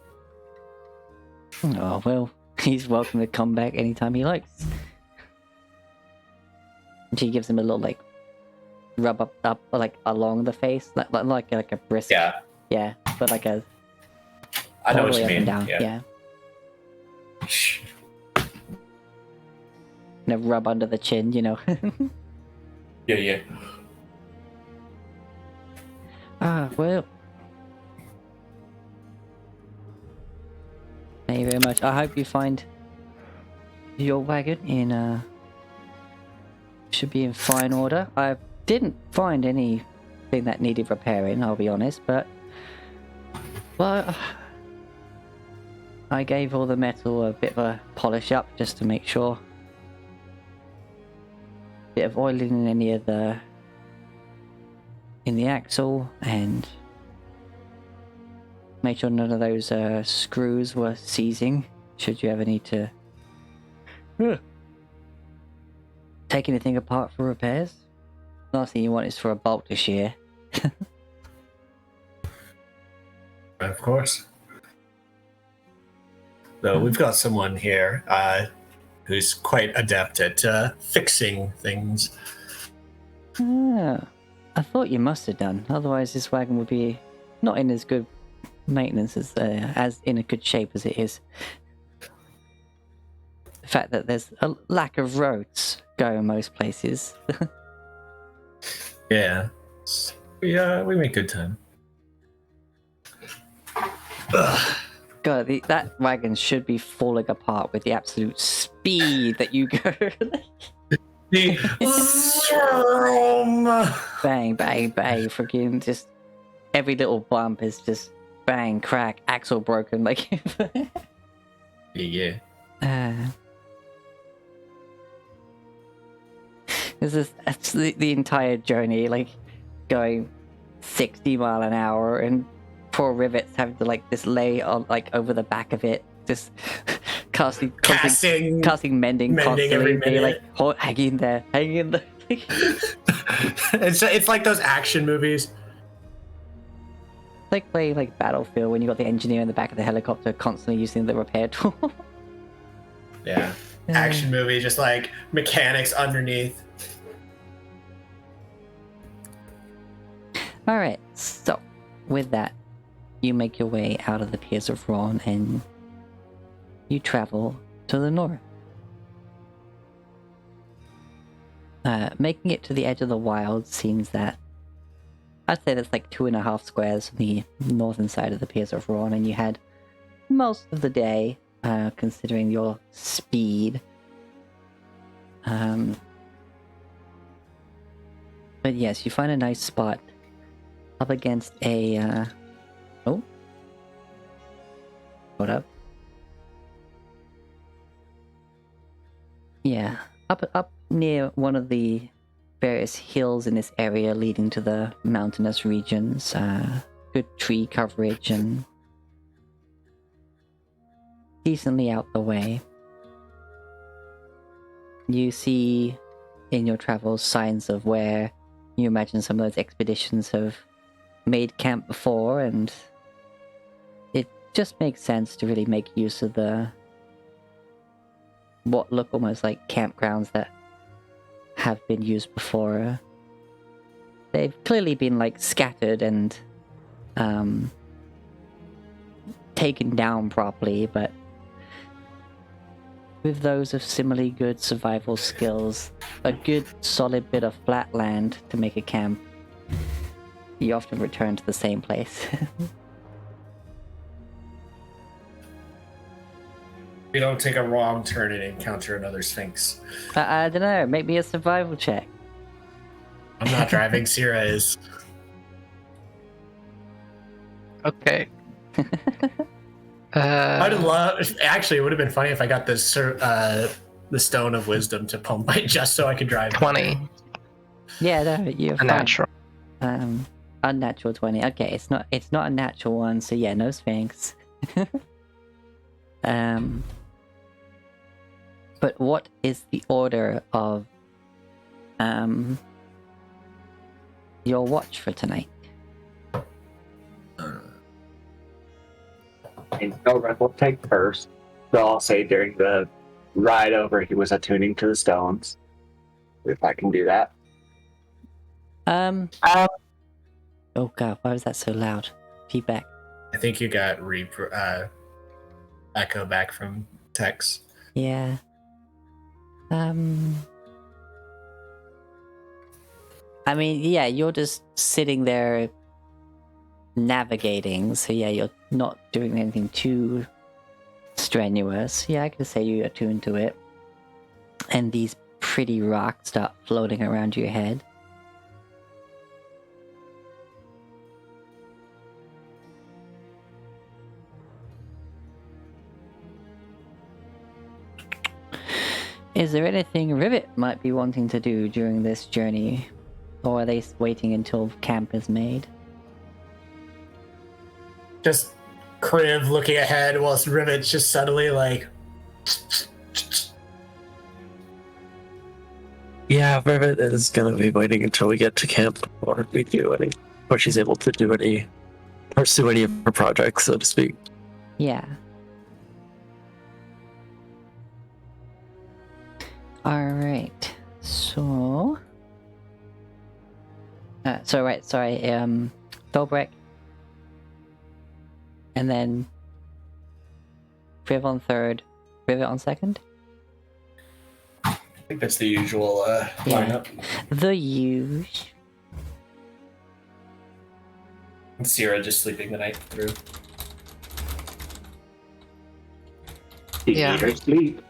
Oh well, he's welcome to come back anytime he likes. And she gives him a little like rub up like along the face, like a brisk. Yeah, but like a. I know all what the you way up and mean. down. Yeah. And a rub under the chin, you know. Yeah. Ah, well. Thank you very much. I hope you find your wagon in should be in fine order. I didn't find anything that needed repairing, I'll be honest, but well, I gave all the metal a bit of a polish up just to make sure. Bit of oiling in the axle, and make sure none of those screws were seizing should you ever need to take anything apart for repairs. Last thing you want is for a bolt to shear. Of course. Though we've got someone here who's quite adept at fixing things. Ah, I thought you must have done. Otherwise, this wagon would be not in as good maintenance as in a good shape as it is. The fact that there's a lack of roads going most places. Yeah. We make good time. Ugh. God, that wagon should be falling apart with the absolute speed that you go. The Bang, bang, bang. Freaking just every little bump is just bang, crack, axle broken. Like, yeah. This is the entire journey, like going 60 mile an hour, and poor Rivets having to like just lay on like over the back of it, just casting mending constantly, every being like, minute. hang in there. It's like those action movies. Like playing like Battlefield when you got the engineer in the back of the helicopter constantly using the repair tool. Yeah. Action movie, just like mechanics underneath. Alright, so with that, you make your way out of the Piers of Ron and you travel to the north. Making it to the edge of the wild seems that I'd say that's like 2.5 squares on the northern side of the Piers of Ron, and you had most of the day, considering your speed. But yes, you find a nice spot up against a hold up. Yeah, up near one of the various hills in this area leading to the mountainous regions. Good tree coverage and decently out the way. You see in your travels signs of where you imagine some of those expeditions have made camp before, and it just makes sense to really make use of what look almost like campgrounds that have been used before. They've clearly been like scattered and taken down properly, but with those of similarly good survival skills, a good solid bit of flat land to make a camp, you often return to the same place. We don't take a wrong turn and encounter another Sphinx. I don't know, make me a survival check. I'm not driving, Sierra is. Okay. I'd love. Actually, it would have been funny if I got this the Stone of Wisdom to pump my just so I could drive. 20. Yeah, no, you're A fine. natural. Unnatural 20. Okay, it's not a natural one, so yeah, no Sphinx. But what is the order of your watch for tonight? And Elrond will take first. So I'll say during the ride over, he was attuning to the stones. If I can do that. Oh god, why was that so loud? Feedback. I think you got echo back from Tex. Yeah. I mean, yeah, you're just sitting there navigating, so yeah, you're not doing anything too strenuous. Yeah, I could say you attuned to it. And these pretty rocks start floating around your head. Is there anything Rivet might be wanting to do during this journey? Or are they waiting until camp is made? Just Kriv looking ahead whilst Rivet's just suddenly like. Yeah, Rivet is gonna be waiting until we get to camp before we do any, or she's able to do any, pursue any of her projects, so to speak. Yeah. Alright, so... Dobrik. And then... Kriv on third, Rivet on second? I think that's the usual lineup. The usual. And Sierra just sleeping the night through. Yeah. Sleep.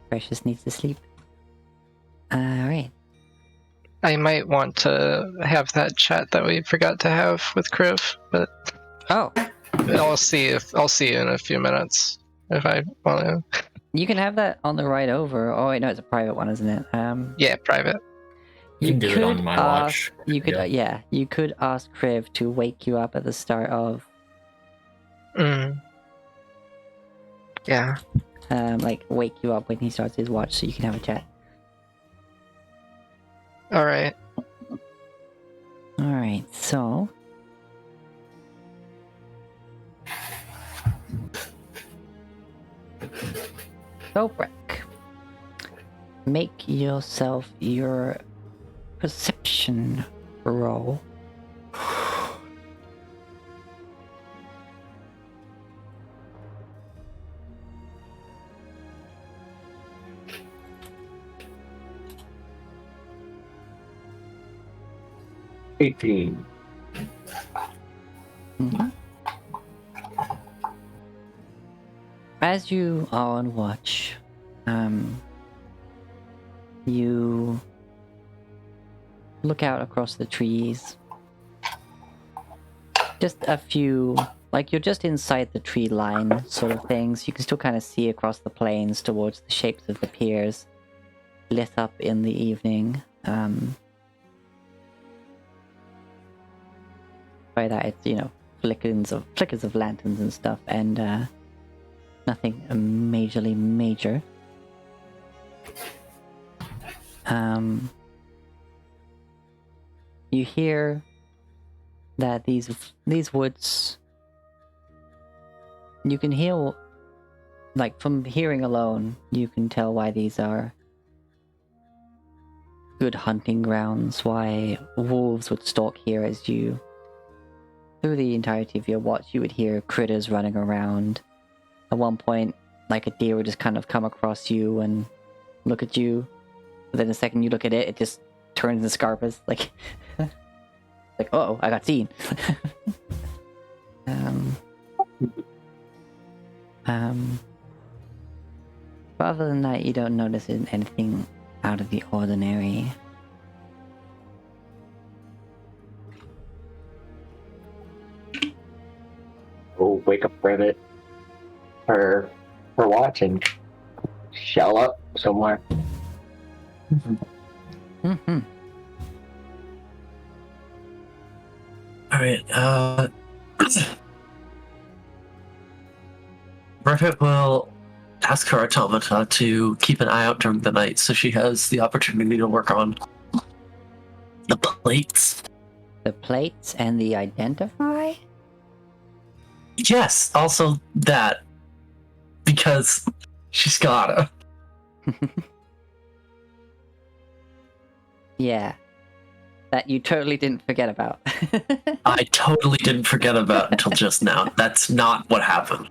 Precious needs to sleep. Alright. I might want to have that chat that we forgot to have with Kriv, but Oh, I'll see you in a few minutes if I want to. you can have that on the ride over. Oh wait, no, it's a private one, isn't it? Yeah, private. You can do it on my watch. You could, you could ask Kriv to wake you up at the start of, Yeah. like wake you up when he starts his watch, so you can have a chat. All right. All right, so Dobrik, make yourself your perception roll. $18. Mhm. As you are on watch, you look out across the trees. Just a few, like you're just inside the tree line sort of things. You can still kind of see across the plains towards the shapes of the piers lit up in the evening. By that it's, flickers of lanterns and stuff, and nothing majorly major. You hear that these woods, you can hear, like from hearing alone, you can tell why these are good hunting grounds, why wolves would stalk here as you through the entirety of your watch, you would hear critters running around. At one point, like a deer would just kind of come across you and look at you. But then the second you look at it, it just turns and scarpers. Like, like, uh-oh, I got seen. But other than that, you don't notice anything out of the ordinary. Oh, wake up Rivet. Her watch and shell up somewhere. Mm-hmm. Alright, Griffith will ask her automata to keep an eye out during the night so she has the opportunity to work on the plates. The plates and the identify? Yes, also that. Because she's gotta. Yeah. That you totally didn't forget about. I totally didn't forget about until just now. That's not what happened.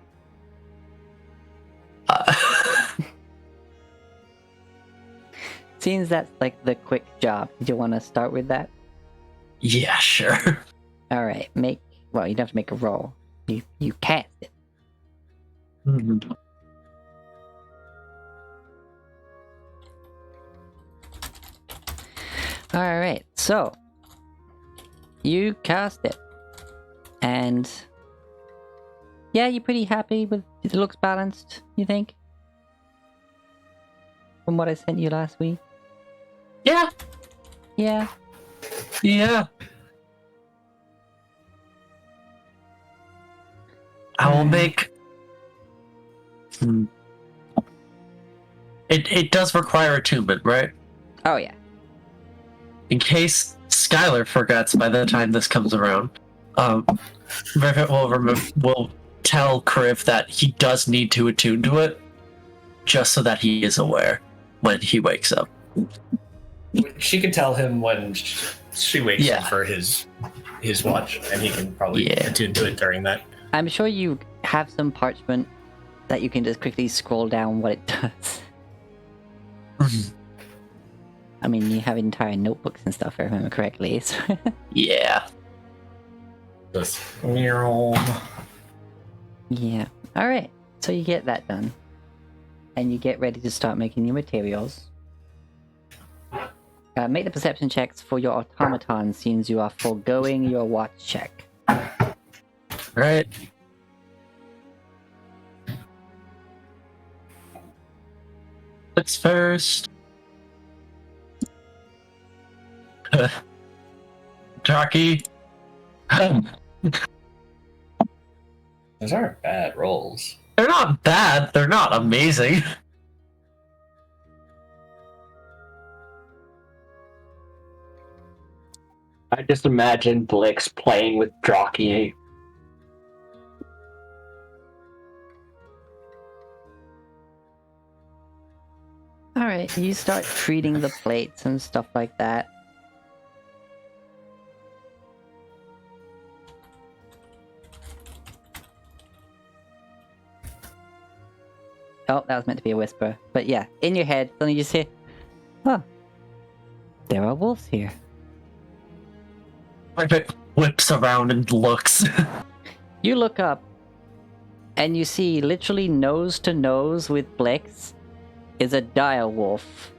Seems that's like the quick job. Did you want to start with that? Yeah, sure. Alright, well, you don't have to make a roll. You cast it. Mhm. Alright, so you cast it. And yeah, you're pretty happy with it. Looks balanced, you think? From what I sent you last week? Yeah, Yeah. yeah. I will make. It does require attunement, right? Oh yeah. In case Skylar forgets by the time this comes around, Rivet will tell Kriv that he does need to attune to it, just so that he is aware when he wakes up. She can tell him when she wakes Yeah. up for his watch, and he can probably Yeah. attune to it during that. I'm sure you have some parchment that you can just quickly scroll down what it does. I mean, you have entire notebooks and stuff, if I remember correctly. So Yeah. Just yeah. Alright, so you get that done. And you get ready to start making your materials. Make the perception checks for your automaton since you are foregoing your watch check. Right. Let's first. Jockey. Those aren't bad rolls. They're not bad. They're not amazing. I just imagine Blix playing with Drocky. Alright, you start treating the plates and stuff like that. Oh, that was meant to be a whisper. But yeah, in your head, suddenly you say, oh, there are wolves here. Rivet whips around and looks. You look up, and you see literally nose to nose with Blix is a dire wolf.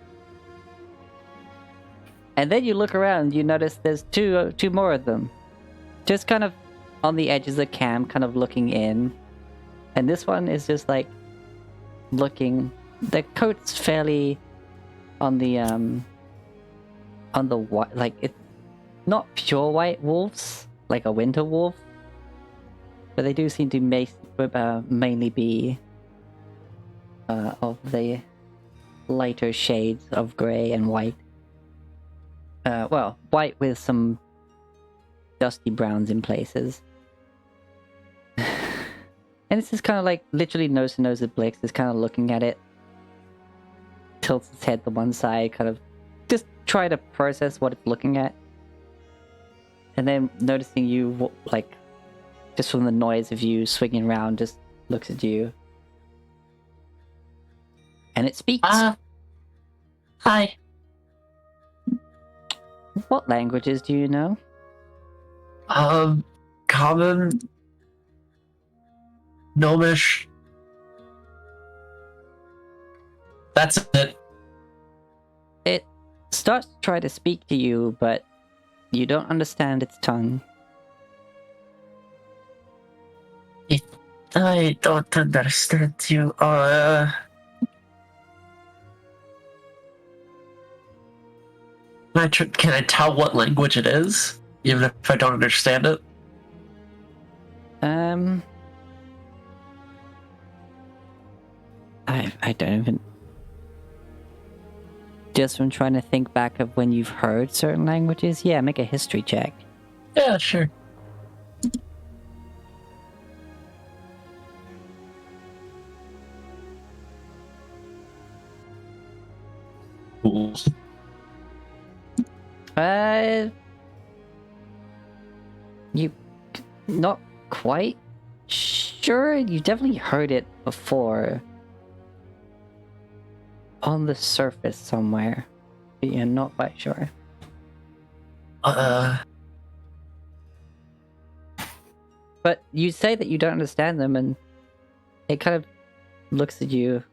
And then you look around, you notice there's two more of them. Just kind of on the edges of the camp, kind of looking in. And this one is just like looking. The coat's fairly on the white, like it's not pure white wolves, like a winter wolf. But they do seem to mainly be of the lighter shades of grey and white. Well, white with some dusty browns in places. And it's just kind of like literally nose to nose with Blix, is kind of looking at it. Tilts its head to one side, kind of just try to process what it's looking at. And then noticing you like just from the noise of you swinging around, just looks at you. And it speaks. Hi. What languages do you know? Common, Gnomish. That's it. It starts to try to speak to you, but you don't understand its tongue. I don't understand you. Can I tell what language it is, even if I don't understand it? I don't even. Just from trying to think back of when you've heard certain languages, yeah, make a history check. Yeah, sure. Cool. You not quite sure. You definitely heard it before on the surface somewhere, but you're not quite sure. But you say that you don't understand them, and it kind of looks at you.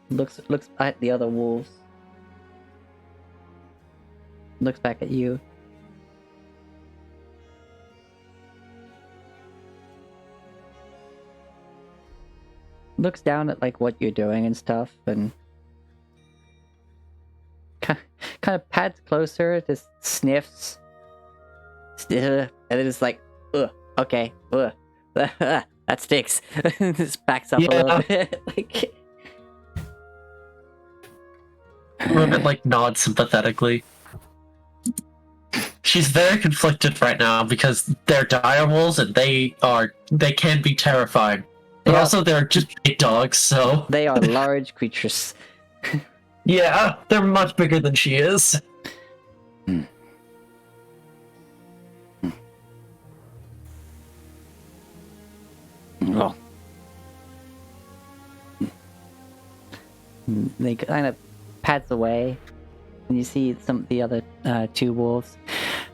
Looks at the other wolves. Looks back at you. Looks down at like what you're doing and stuff, and kind of pats closer, just sniffs, and then it's like, ugh, okay, ugh, that sticks. Just backs up a little bit, like. Rivet like nods sympathetically. She's very conflicted right now because they're direwolves and they can be terrifying. But Yeah. also they're just big dogs, so They are large creatures. yeah, they're much bigger than she is. Oh. They kind of pats away, and you see the other two wolves,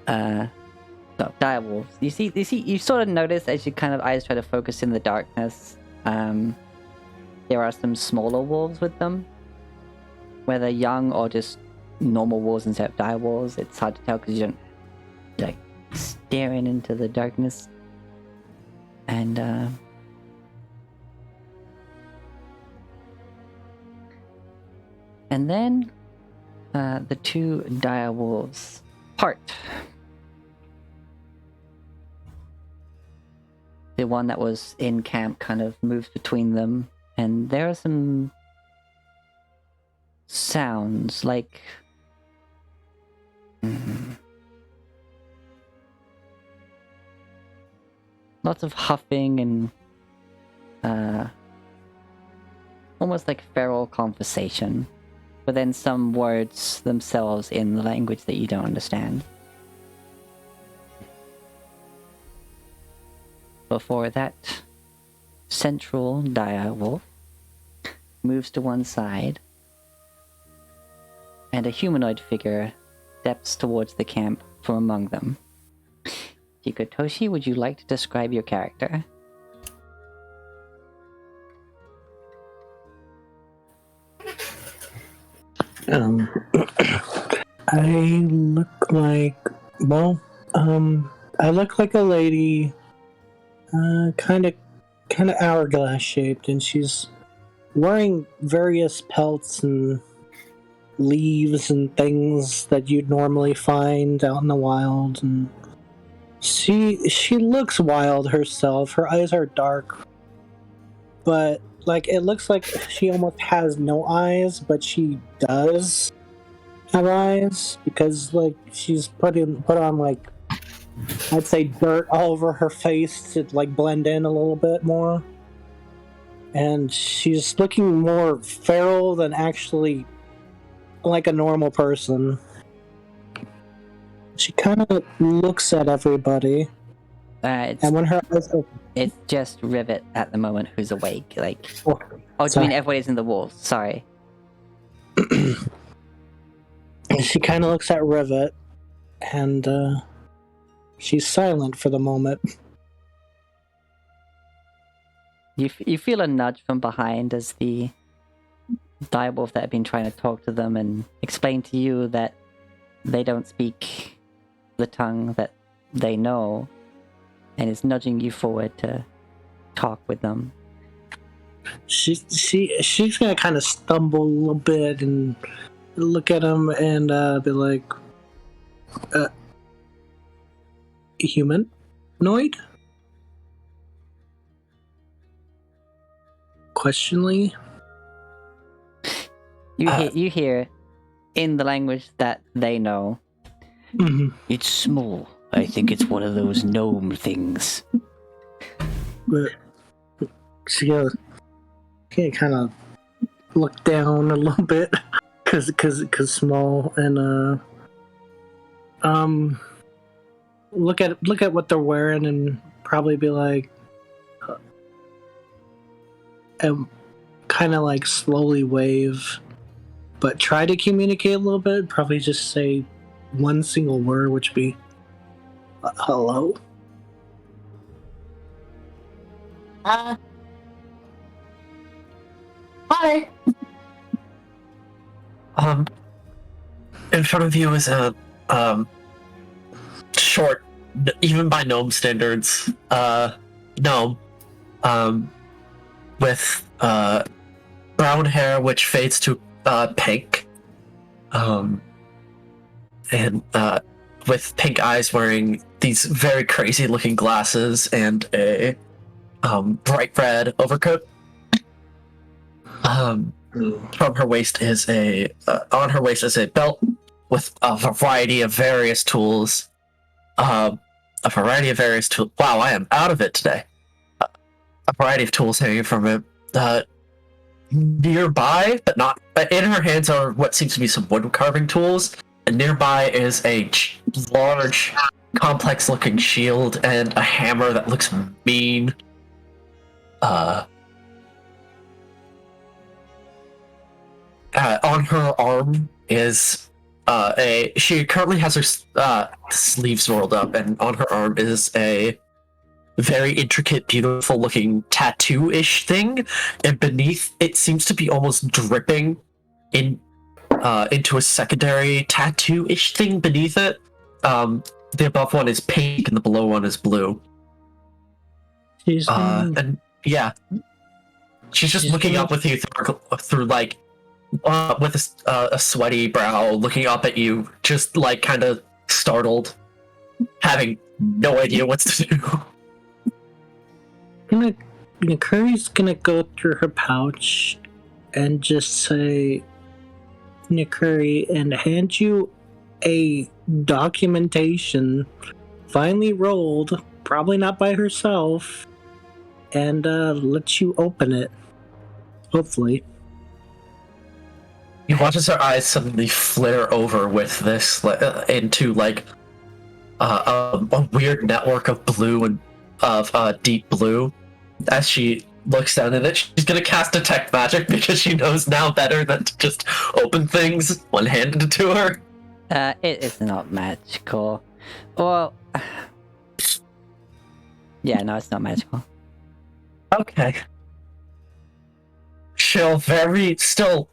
dire wolves. You sort of notice as you kind of eyes try to focus in the darkness. There are some smaller wolves with them, whether young or just normal wolves instead of dire wolves. It's hard to tell because you don't like staring into the darkness. And then the two dire wolves part. The one that was in camp kind of moves between them, and there are some sounds like lots of huffing and almost like feral conversation, but then some words themselves in the language that you don't understand. Before that central dire wolf moves to one side, and a humanoid figure steps towards the camp from among them. Hikotoshi, would you like to describe your character? I look like, I look like a lady, kind of hourglass shaped, and she's wearing various pelts and leaves and things that you'd normally find out in the wild, and she looks wild herself. Her eyes are dark, but like it looks like she almost has no eyes, but she does have eyes because like she's put on like, I'd say, dirt all over her face to like blend in a little bit more, and she's looking more feral than actually like a normal person. She kind of looks at everybody, It's And when her eyes open, it's just Rivet at the moment who's awake. Like, oh, oh, do you sorry. mean everybody's in the walls? Sorry. She kind of looks at Rivet, and she's silent for the moment. You feel a nudge from behind as the direwolf that had been trying to talk to them and explain to you that they don't speak the tongue that they know, and is nudging you forward to talk with them. She's gonna kind of stumble a little bit and look at him and be like, humanoid? Questioningly. You hear in the language that they know. Mm-hmm. It's small. I think it's one of those gnome things. But she goes, kind of look down a little bit, cause small, and look at what they're wearing and probably be like, and kind of like slowly wave, but try to communicate a little bit. Probably just say one single word, which would be hello. Hi. In front of you is a short, even by gnome standards, gnome, with brown hair which fades to pink, and with pink eyes, wearing these very crazy looking glasses and a bright red overcoat. From her waist is on her waist is a belt with a variety of various tools. Wow, I am out of it today. A variety of tools hanging from it. Nearby, but not in her hands, are what seems to be some wood carving tools. And nearby is a large, complex-looking shield and a hammer that looks mean. On her arm is she currently has her sleeves rolled up, and on her arm is a very intricate, beautiful looking tattoo-ish thing, and beneath it seems to be almost dripping into a secondary tattoo-ish thing beneath it. The above one is pink and the below one is blue. And yeah, she's just looking up with you through like with a sweaty brow, looking up at you, just like kind of startled, having no idea what to do. Curry's gonna go through her pouch and just say, Curry, and hand you a documentation finally rolled, probably not by herself, and let you open it. Hopefully. He watches her eyes suddenly flare over with this into like a weird network of blue and of deep blue. As she looks down at it, she's gonna cast detect magic because she knows now better than to just open things when handed to her. It is not magical. Well, yeah, no, it's not magical. Okay. She'll still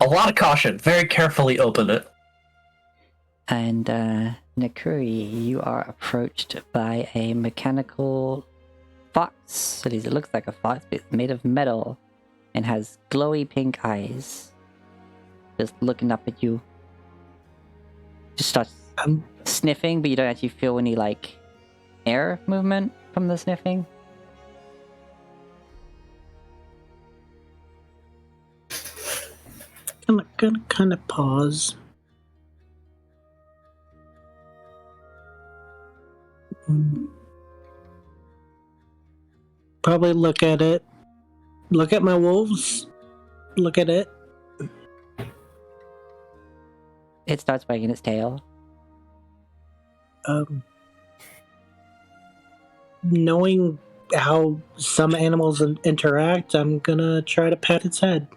a lot of caution, very carefully open it. And Nakuri, you are approached by a mechanical fox. It looks like a fox, but it's made of metal and has glowy pink eyes. Just looking up at you. Just starts sniffing, but you don't actually feel any like air movement from the sniffing. Gonna kind of pause. Probably look at it. Look at my wolves. Look at it. It starts wagging its tail. knowing how some animals interact, I'm gonna try to pat its head.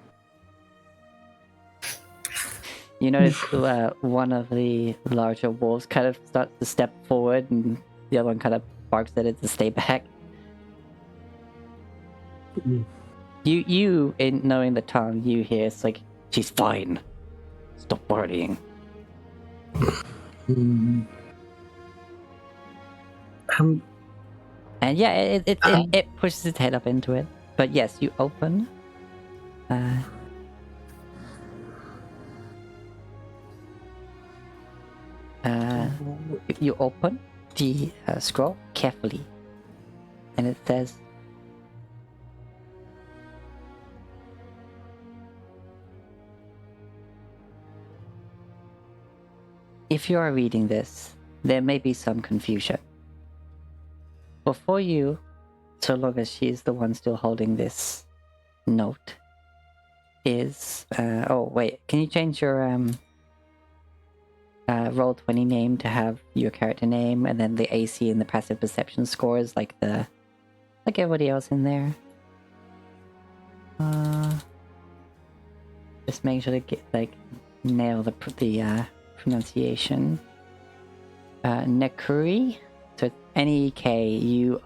You notice one of the larger wolves kind of starts to step forward, and the other one kind of barks at it to stay back. You, in knowing the tongue, you hear it's like, she's fine. Stop worrying. Um, And yeah, it pushes its head up into it. But yes, you open. You open the scroll carefully, and it says, if you are reading this, there may be some confusion. Before you, so long as she is the one still holding this note, is... oh, wait, can you change your Roll20 name to have your character name, and then the AC and the passive perception scores like everybody else in there? Just make sure to nail the pronunciation. Nekuri, so it's Nekure,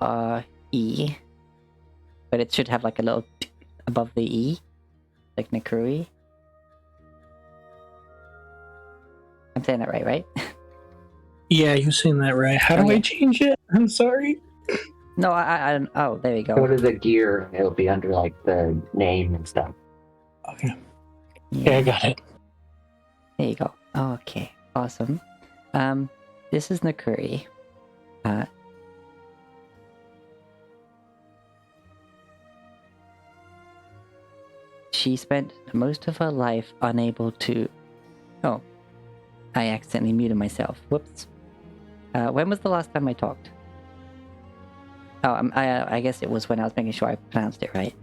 but it should have like a little above the E, like Nekuri. I'm saying that right? yeah, you're saying that right. How do I change it? I'm sorry. No, I don't. Oh, there we Go go. to the gear. It'll be under like the name and stuff. Okay. Yeah, I got it. There you go. Okay, awesome. This is Nekuri. She spent most of her life unable to... Oh, I accidentally muted myself. Whoops. When was the last time I talked? Oh, I guess it was when I was making sure I pronounced it right.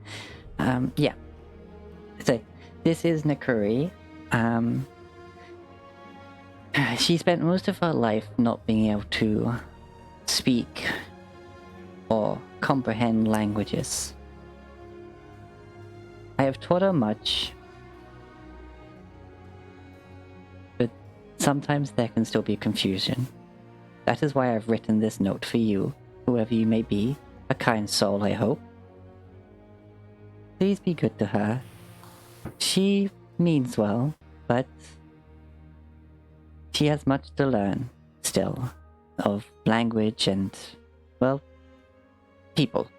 Yeah. So, this is Nekuri. She spent most of her life not being able to speak or comprehend languages. I have taught her much, but sometimes there can still be confusion. That is why I've written this note for you, whoever you may be, a kind soul, I hope. Please be good to her. She means well, but she has much to learn still of language and, well, people.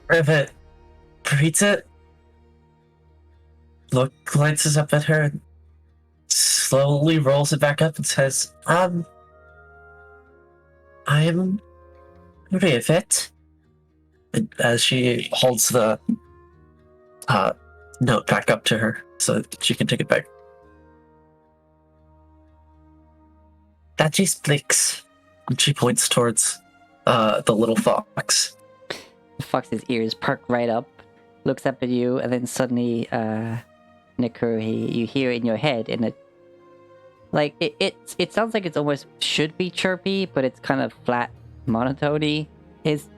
Rivet reads it, glances up at her, slowly rolls it back up and says, I am Rivet. And as she holds the note back up to her so that she can take it back. That is Blix. And she points towards the little fox. The fox's ears perk right up, looks up at you, and then suddenly, Nekuri, you hear in your head, and it sounds like it's almost should be chirpy, but it's kind of flat monotony. Is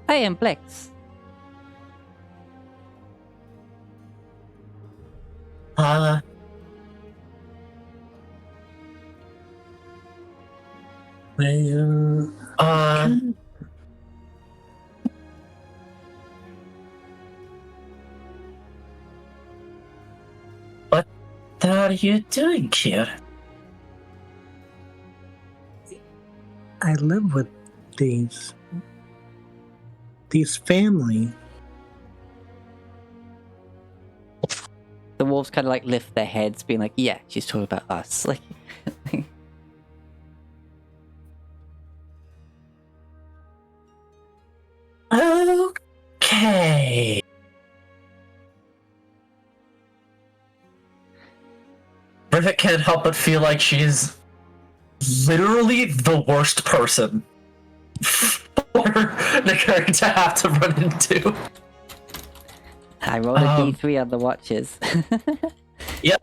I am Blix. What are you doing here? I live with these family. The wolves kind of like lift their heads, being like, "Yeah, she's talking about us." Like, okay. Rivet can't help but feel like she's literally the worst person They're going to have to run into. I rolled a D3 on the watches. Yeah.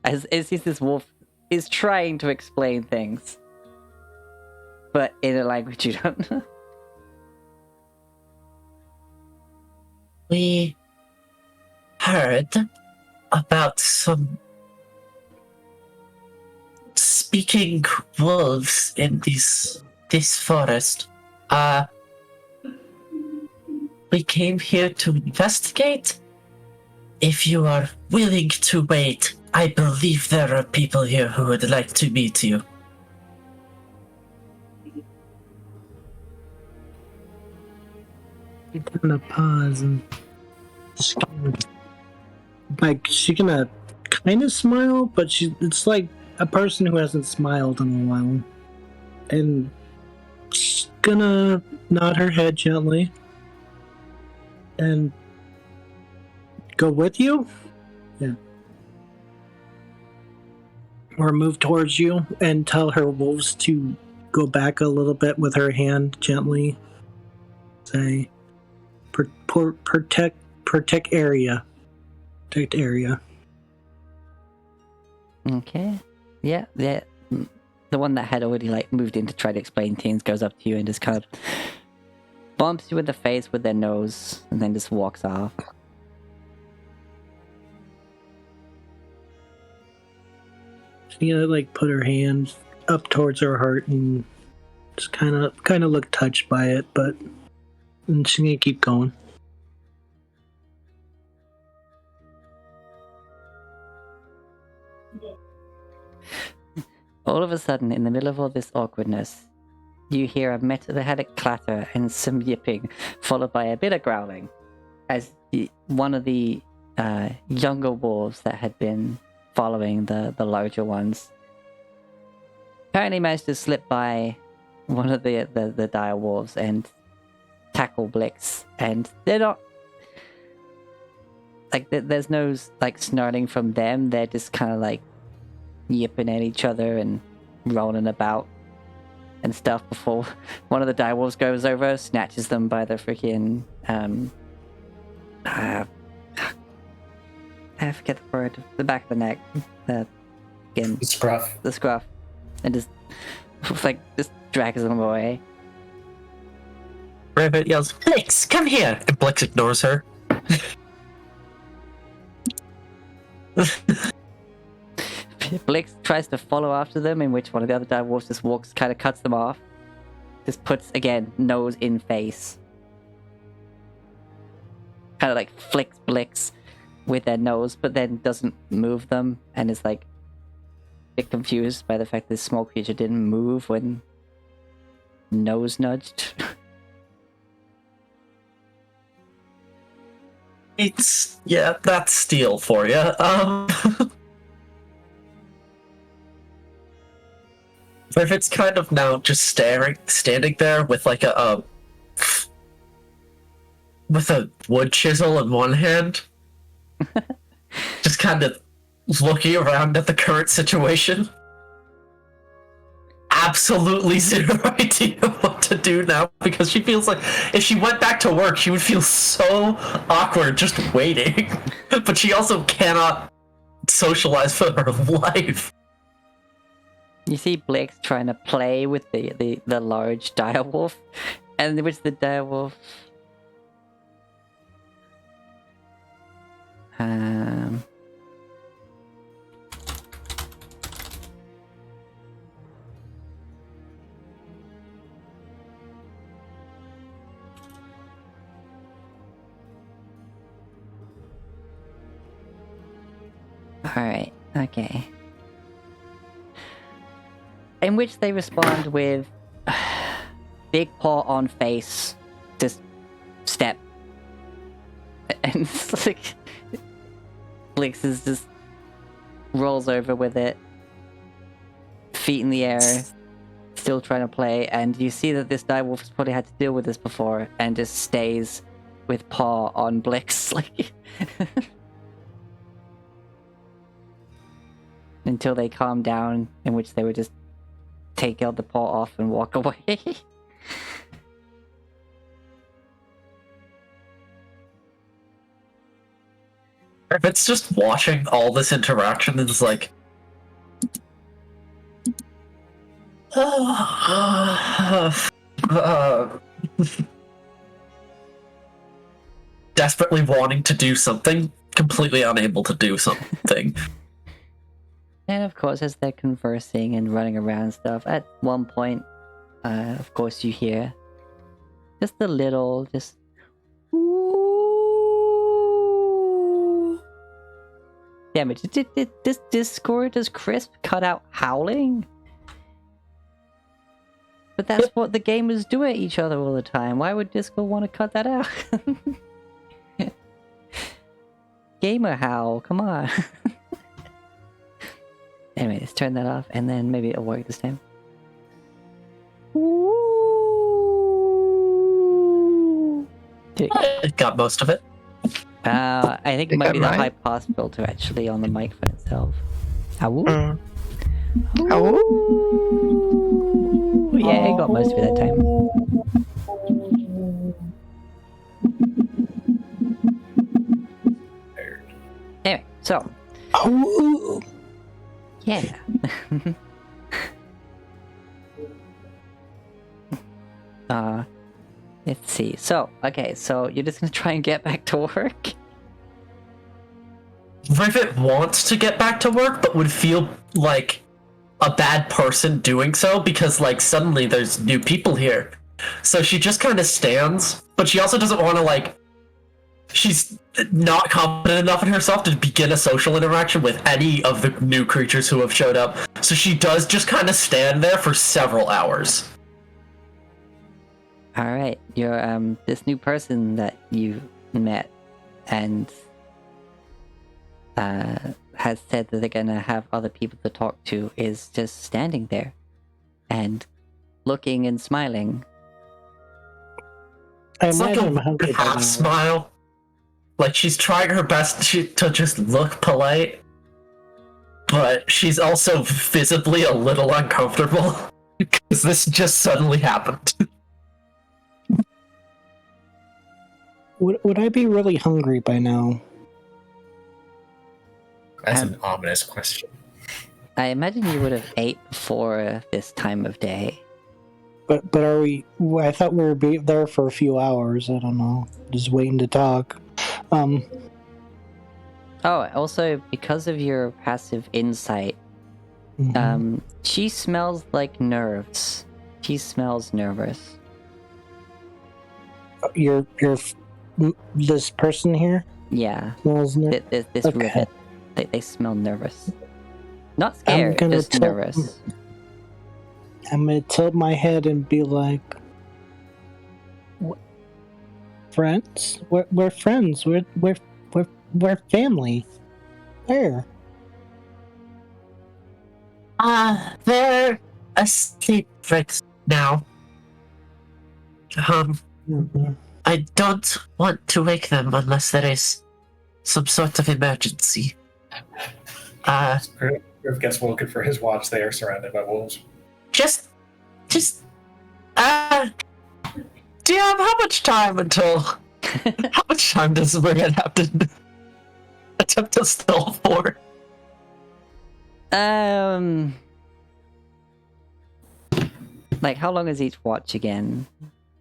As this wolf is trying to explain things, but in a language you don't know. We heard about some speaking wolves in this forest. We came here to investigate. If you are willing to wait, I believe there are people here who would like to meet you. She's gonna pause and she's gonna kind of smile, but it's like a person who hasn't smiled in a while, and she's gonna nod her head gently and go with you. Yeah. Or move towards you and tell her wolves to go back a little bit with her hand gently. Say, protect area. Protect area. Okay. Yeah. The one that had already moved in to try to explain things goes up to you and just kind of bumps you in the face with their nose and then just walks off. She's gonna put her hand up towards her heart and just kind of look touched by it, and she's gonna keep going. All of a sudden, in the middle of all this awkwardness, you hear a metalhead clatter and some yipping, followed by a bit of growling, as one of the younger wolves that had been following the larger ones apparently managed to slip by one of the dire wolves and tackle Blix, and they're not there's no snarling from them. They're just kind of yipping at each other and rolling about and stuff before one of the direwolves goes over, snatches them by the freaking I forget the word, the back of the neck, the scruff, and just drags them away. Rabbit yells, "Blix, come here!" And Blix ignores her. Blix tries to follow after them, in which one of the other direwolves just walks, kind of cuts them off. Just puts, again, nose in face. Kind of flicks Blix with their nose, but then doesn't move them, and is a bit confused by the fact this small creature didn't move when nose nudged. That's steel for you. Rivet's kind of now just standing there with with a wood chisel in one hand, just kind of looking around at the current situation. Absolutely zero idea what to do now, because she feels like if she went back to work, she would feel so awkward just waiting. But she also cannot socialize for her life. You see Blix trying to play with the large direwolf, and which the direwolf Alright, okay. In which they respond with big paw on face, just step. And it's Blix is just rolls over with it, feet in the air, still trying to play, and you see that this direwolf has probably had to deal with this before and just stays with paw on Blix. until they calm down, in which they would just take out the paw off and walk away. If it's just watching all this interaction, it's like, desperately wanting to do something, completely unable to do something. And of course, as they're conversing and running around and stuff, at one point, of course, you hear just a little, just. Ooh. Damn it! Did this Discord, does Crisp cut out howling? But that's what the gamers do at each other all the time. Why would Discord want to cut that out? Gamer howl, come on. Anyway, let's turn that off, and then maybe it'll work this time. Ooh. It got most of it. I think it It might got be the mine? high pass filter actually on the microphone itself. Ow. Ow. Yeah, it got most of it that time. Anyway, so. Yeah. Let's see. So, okay, so you're just gonna try and get back to work? Rivet wants to get back to work, but would feel like a bad person doing so because, like, suddenly there's new people here. So she just kind of stands, but she also doesn't want to, like, she's not confident enough in herself to begin a social interaction with any of the new creatures who have showed up. So she does just kind of stand there for several hours. Alright, you're, this new person that you met and, has said that they're gonna have other people to talk to is just standing there and looking and smiling. I It's like imagine I'm a hungry by now. half smile. Like she's trying her best to just look polite, but she's also visibly a little uncomfortable because this just suddenly happened. Would I be really hungry by now? That's an ominous question. I imagine you would have ate before this time of day. But are we? I thought we were there for a few hours. I don't know. Just waiting to talk. Oh, also, because of your passive insight, she smells like nerves. She smells nervous. You're this person here Yeah, smells this Okay. rivet. They smell nervous. Not scared, gonna just nervous. I'm gonna tilt my head and be like, "Friends? We're friends. We're family. Where? They're asleep right now. I don't want to wake them unless there is some sort of emergency. Griff gets woken for his watch. They are surrounded by wolves. Just, do you have how much time until? How much time does Rivet have to attempt to steal for? Like, how long is each watch again?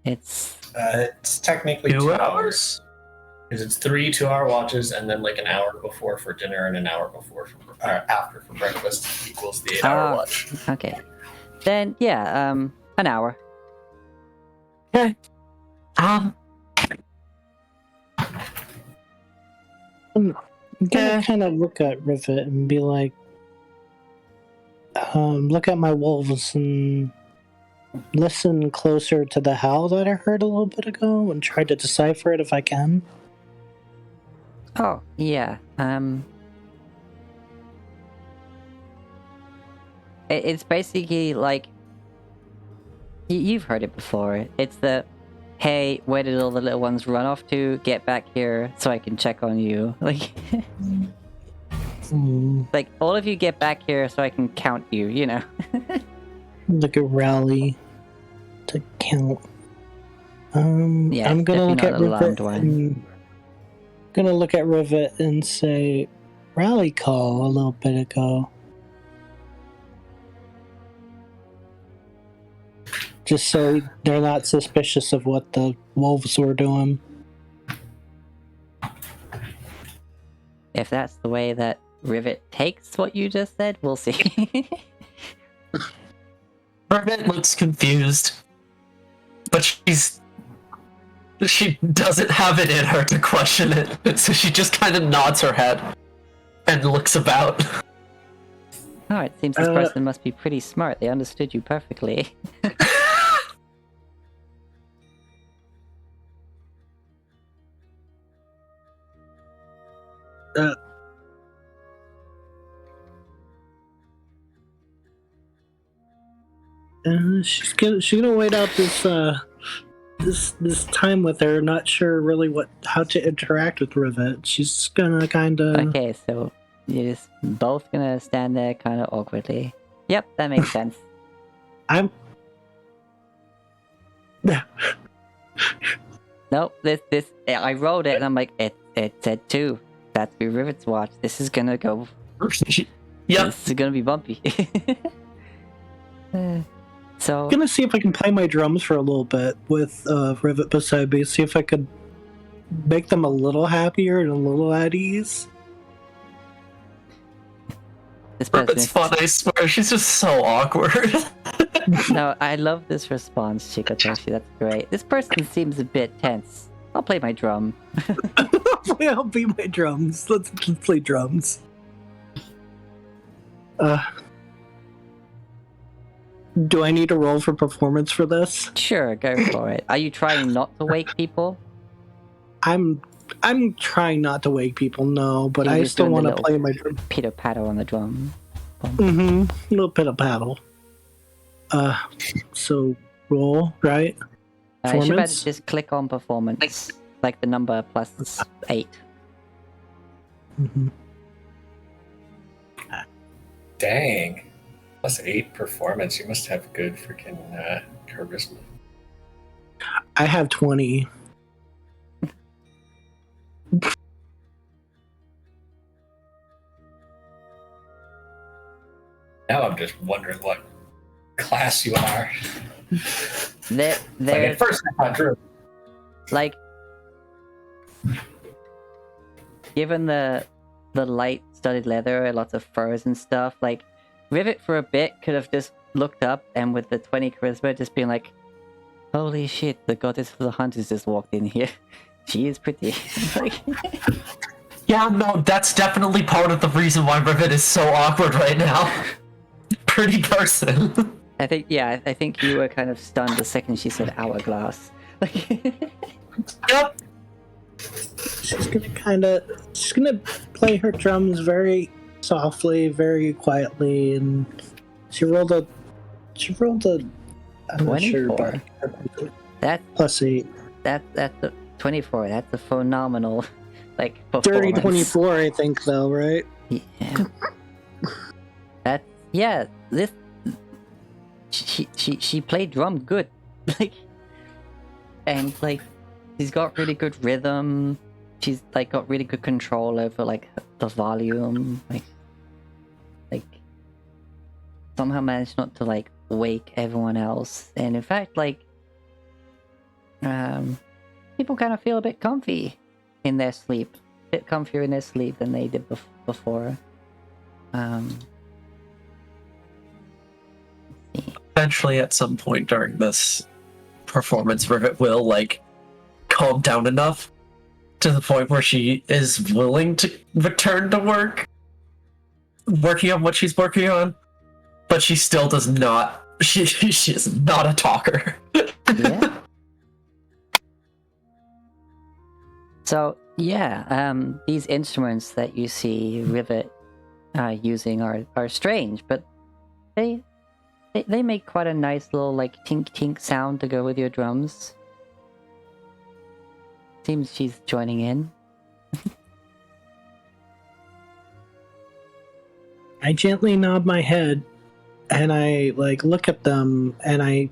It's It's technically 2 hours? Because it's 3 2-hour watches, and then like an hour before for dinner and an hour before after for breakfast equals the 8-hour watch. okay. Then yeah, an hour. Okay. I'm gonna kind of look at Rivet and be like, look at my wolves and listen closer to the howl that I heard a little bit ago and try to decipher it if I can. Oh yeah. It's basically like you've heard it before. It's the, hey, where did all the little ones run off to? Get back here so I can check on you. Like, Like, all of you get back here so I can count you, you know? Like a rally to count. Yeah, I'm it's gonna look definitely at not an alarmed Rivet. one. Gonna look at Rivet and say, rally call a little bit ago. Just so they're not suspicious of what the wolves were doing. If that's the way that Rivet takes what you just said, we'll see. Rivet looks confused, but she doesn't have it in her to question it, so she just kind of nods her head and looks about. Oh, it seems this person must be pretty smart. They understood you perfectly. She's gonna wait out this time with her. Not sure really how to interact with Rivet. She's gonna kind of. Okay, so you're just both gonna stand there kind of awkwardly. Yep, that makes sense. I'm. Nope, this I wrote it and I'm like, it said 2. That's be Rivet's watch. This is gonna go. Yep. This is gonna be bumpy. So Gonna see if I can play my drums for a little bit with Rivet beside me. See if I could make them a little happier and a little at ease. this person Rivet's fun, I swear. She's just so awkward. No, I love this response, Chikotoshi. That's great. This person seems a bit tense. I'll play my drum. I'll be my drums. Let's play drums. Do I need to roll for performance for this? Sure, go for it. Are you trying not to wake people? I'm trying not to wake people, no, but You're I just still doing the want to little play my drum. Pitter patter on the drum. Mm-hmm. A little bit of paddle. So roll, right? You should better Performance? just click on performance, like the number plus 8. Mm-hmm. Dang. +8 performance. You must have good freaking charisma. I have 20. Now I'm just wondering what class you are. They're Like at first I thought Drew. like, given the light studded leather and lots of furs and stuff, like Rivet for a bit could have just looked up and with the 20 charisma just been like, holy shit, the goddess of the hunters just walked in here. She is pretty. Like, Yeah, no, that's definitely part of the reason why Rivet is so awkward right now. Pretty person. I think you were kind of stunned the second she said hourglass. Yep. She's gonna play her drums very softly, very quietly, and she rolled a I'm not sure 24. about That +8. that's a 24. That's a phenomenal, like, Dirty performance. 24, I think, though, right? Yeah. This she played drum good, like, and like she's got really good rhythm. She's like got really good control over like the volume, like somehow managed not to like wake everyone else, and in fact like people kind of feel a bit comfy in their sleep, a bit comfier in their sleep than they did before. Eventually, at some point during this performance, Rivet will like calm down enough to the point where she is willing to return to work, working on what she's working on, but she still does not. She is not a talker. Yeah. So yeah, these instruments that you see Rivet using are strange, but they make quite a nice little like tink tink sound to go with your drums. Seems she's joining in. I gently nod my head, and I like look at them, and I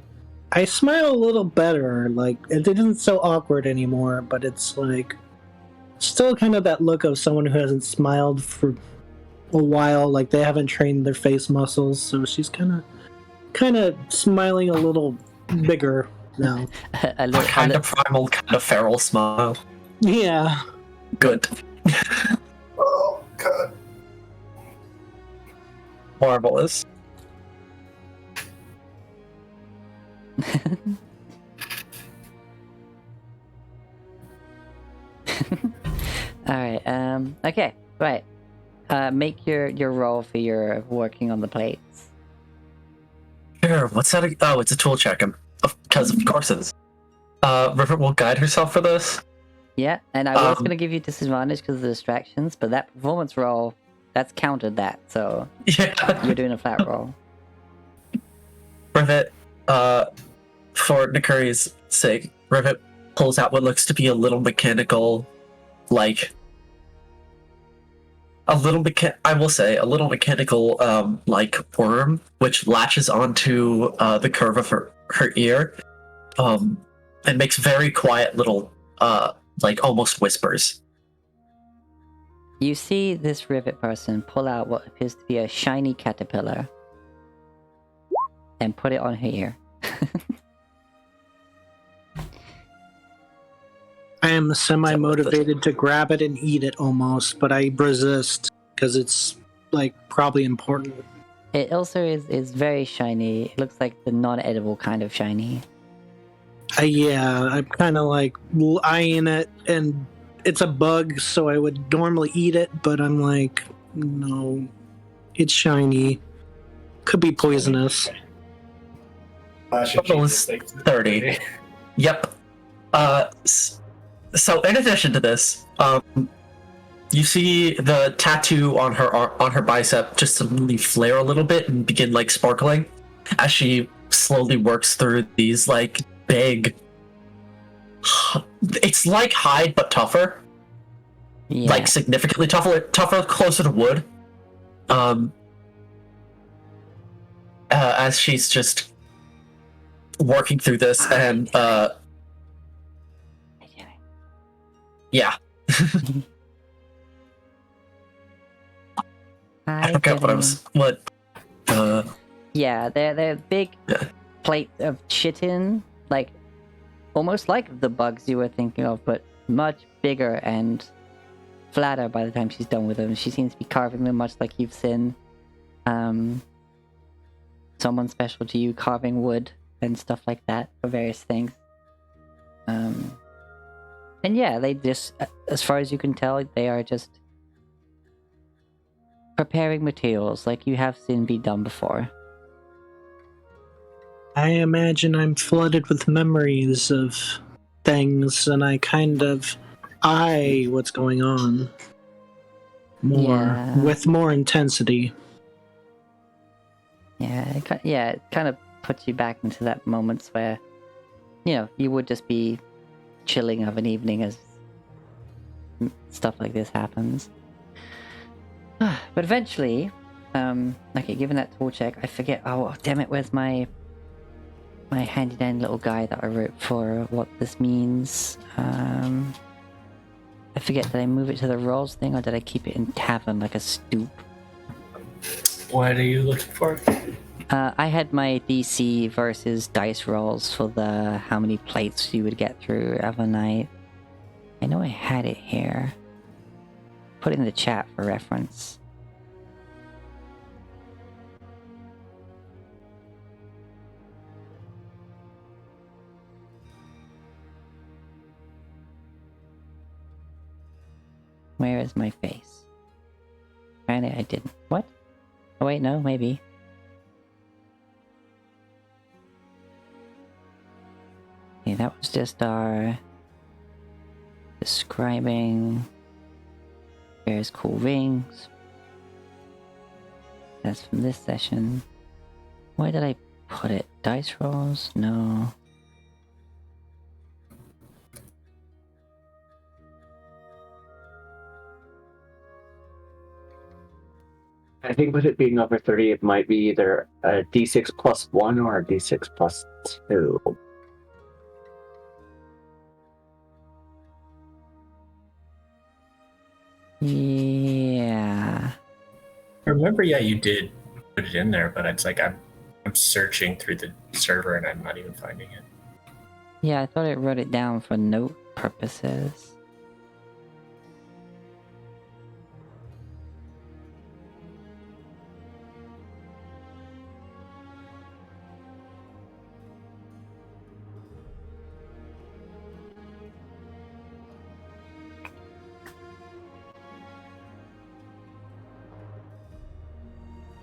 smile a little better. Like it isn't so awkward anymore, but it's like still kind of that look of someone who hasn't smiled for a while. Like they haven't trained their face muscles, so she's kind of smiling a little bigger now. a A little, kind of primal, kind of feral smile. Yeah. Good. Oh, God. Marvelous. All right. Okay. Right. Make your roll for your working on the plates. Sure, what's that? Oh, it's a tool check. Because of course it is. River will guide herself for this. Yeah, and I was Um, going to give you disadvantage because of the distractions, but that performance roll, that's countered that, so Yeah. you're doing a flat roll. Rivet, for Nakuri's sake, Rivet pulls out what looks to be a little mechanical, like a little mechanical, like worm, which latches onto the curve of her ear, and makes very quiet little, like almost whispers. You see this rivet person pull out what appears to be a shiny caterpillar and put it on her ear. I am semi-motivated to grab it and eat it almost, but I resist because it's like probably important. It also is very shiny. It looks like the non-edible kind of shiny. Yeah, I'm kind of like eyeing it, and it's a bug, so I would normally eat it, but I'm like, no, it's shiny. Could be poisonous. Total is 30. Yep. So in addition to this, you see the tattoo on her bicep just suddenly flare a little bit and begin like sparkling as she slowly works through these like big. It's like hide but tougher, Yeah. like significantly tougher, closer to wood. As she's just working through this, and yeah. I forgot what I was. What? Yeah, they're big plate of chitin, like almost like the bugs you were thinking of, but much bigger and flatter by the time she's done with them. She seems to be carving them much like you've seen someone special to you carving wood and stuff like that for various things. And yeah, they just, as far as you can tell, they are just preparing materials like you have seen be done before. I imagine I'm flooded with memories of things, and I kind of eye what's going on with more intensity. Yeah, it kind of puts you back into that moments where, you know, you would just be chilling of an evening as stuff like this happens. But eventually, okay, given that tool check, I forget. Oh, damn it! Where's my handy dandy little guy that I wrote for what this means? I forget. Did I move it to the rolls thing, or did I keep it in tavern like a stoop? What are you looking for? I had my DC versus dice rolls for the how many plates you would get through of a night. I know I had it here. Put it in the chat for reference. Where is my face? Apparently I didn't. What? Oh wait, no, maybe. Okay, that was just our describing various cool rings. That's from this session. Where did I put it? Dice rolls? No. I think with it being over 30, it might be either a D6 plus 1 or a D6 plus 2. Yeah. I remember, yeah, you did put it in there, but it's like I'm searching through the server and I'm not even finding it. Yeah, I thought it wrote it down for note purposes.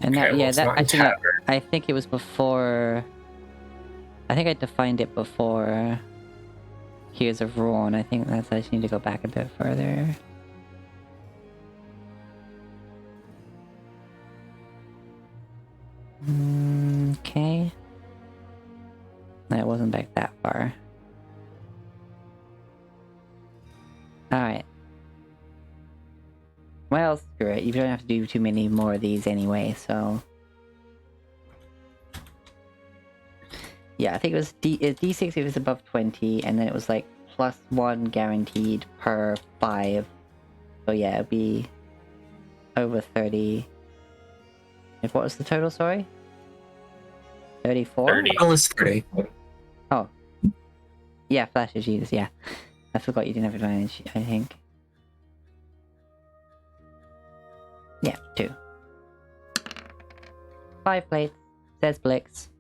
And Okay, that, well, yeah, it's that not in actually, no, tavern. I think it was before. I think I defined it before Here's of Ruin. I think that's. I just need to go back a bit further. Okay. No, it wasn't back that far. Alright. Well, screw it. You don't have to do too many more of these anyway, so... Yeah, I think it was D6 if it was above 20, and then it was like plus 1 guaranteed per 5. So yeah, it'd be over 30. If what was the total, sorry? 34? 30. Well, it's 30. Oh. Yeah, Flash of Jesus, yeah. I forgot you didn't have advantage, I think. Yeah, 2. 5 plates, says Blix.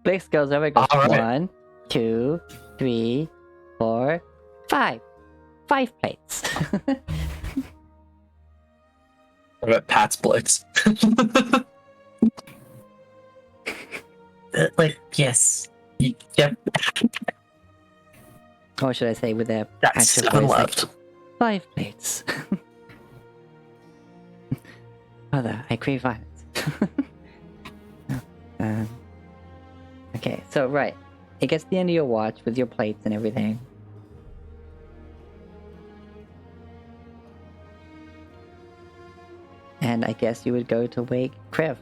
Blix goes over, goes All right. 1, 2, 3, 4, 5. 5 plates. I bet Pat's Blitz. Like, yes. Yep. Or should I say with their That's actual 7 voice, like, left. 5 plates. Mother, I crave violence. Okay, so right. It gets to the end of your watch with your plates and everything. And I guess you would go to wake Kriv.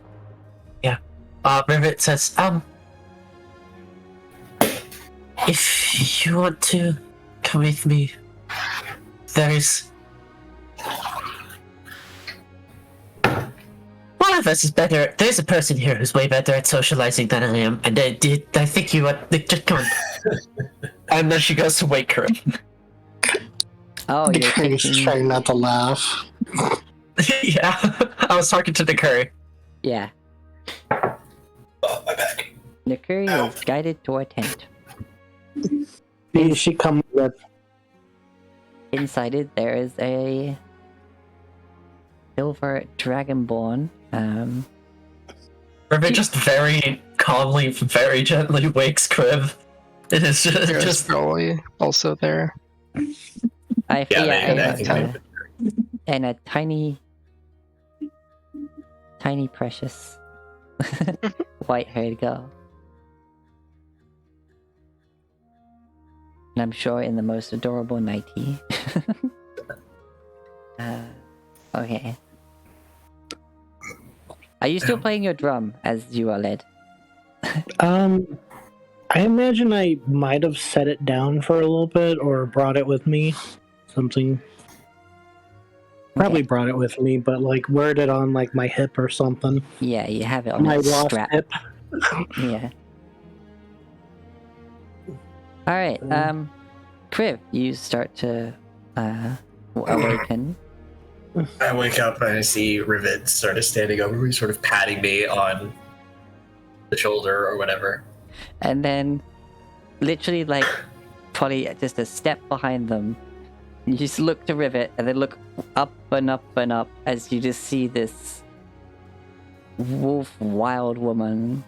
Rivet says, if you want to come with me, there's... One of us is better. There's a person here who's way better at socializing than I am, and I think you want... Just come on. And then she goes to wake her. Oh, The you're Curry's taking... trying not to laugh. Yeah, I was talking to the curry. Yeah. Oh, my back. Nikuri Ow. is guided to a tent. She comes with Inside it, there is a silver dragonborn. Rivet just very calmly, very gently wakes Crib. It is There's just probably also there. And a tiny precious white-haired girl. And I'm sure in the most adorable nightie. Okay. Are you still playing your drum as you are led? I imagine I might have set it down for a little bit or brought it with me. Something. Probably Okay. brought it with me, but like weared it on like my hip or something. Yeah, you have it on My a lost strap. hip. Yeah. Alright, Kriv, you start to awaken. I wake up and I see Rivet sort of standing over me, sort of patting me on the shoulder or whatever. And then, literally, like, probably just a step behind them, you just look to Rivet and then look up and up and up as you just see this wolf wild woman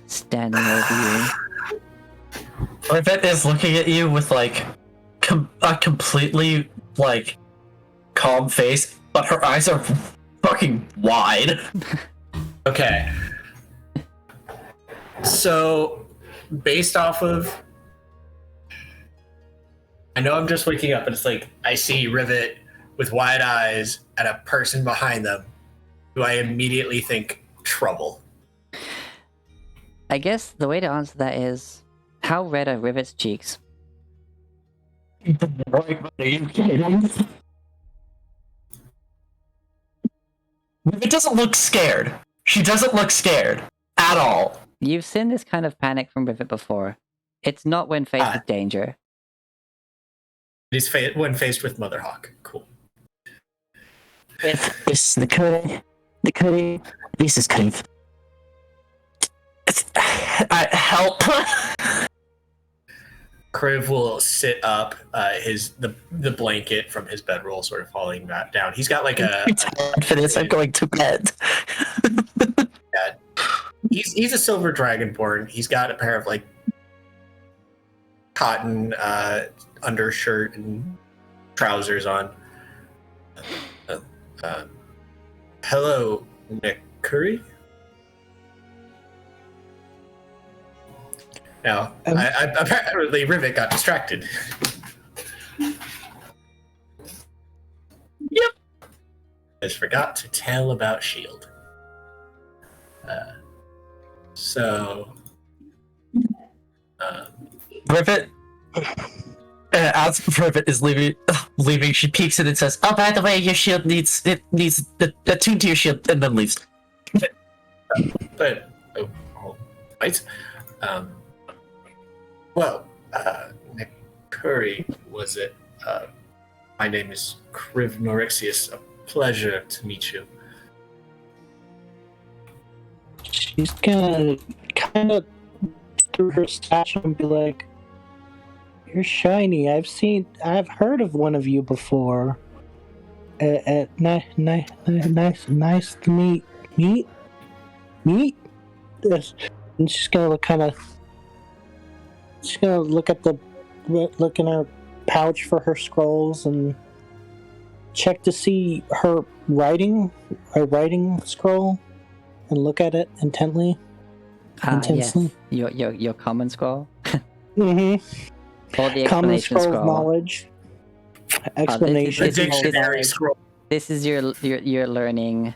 standing over you. Rivet is looking at you with like a completely like calm face, but her eyes are fucking wide. Okay. So, based off of... I know I'm just waking up, and it's like, I see Rivet with wide eyes at a person behind them, do I immediately think trouble? I guess the way to answer that is, how red are Rivet's cheeks? Are you kidding? It doesn't look scared. She doesn't look scared at all. You've seen this kind of panic from Rivet before. It's not when faced with danger. It is when faced with Motherhawk. Cool. This the curry. This is Crave. Help! Kriv will sit up, the blanket from his bedroll sort of falling back down. He's got like a For this, I'm going to bed. he's a silver dragonborn. He's got a pair of like cotton undershirt and trousers on. Hello, Nick Curry. Now, I apparently Rivet got distracted. Yep. Has forgot to tell about Shield. Rivet. As Rivet is leaving, she peeks in and says, "Oh, by the way, your shield needs attuned to your shield," and then leaves. But right. Nick Curry, was it? My name is Kriv Norixius. A pleasure to meet you. She's gonna kind of through her stash and be like, "You're shiny. I've heard of one of you before. Nice to meet. And she's gonna look in her pouch for her scrolls and check to see her writing scroll and look at it intensely. Yes. Your common scroll? Mm-hmm. Or the Common explanation scroll of scroll? knowledge. Explanation. The dictionary scroll. This is your learning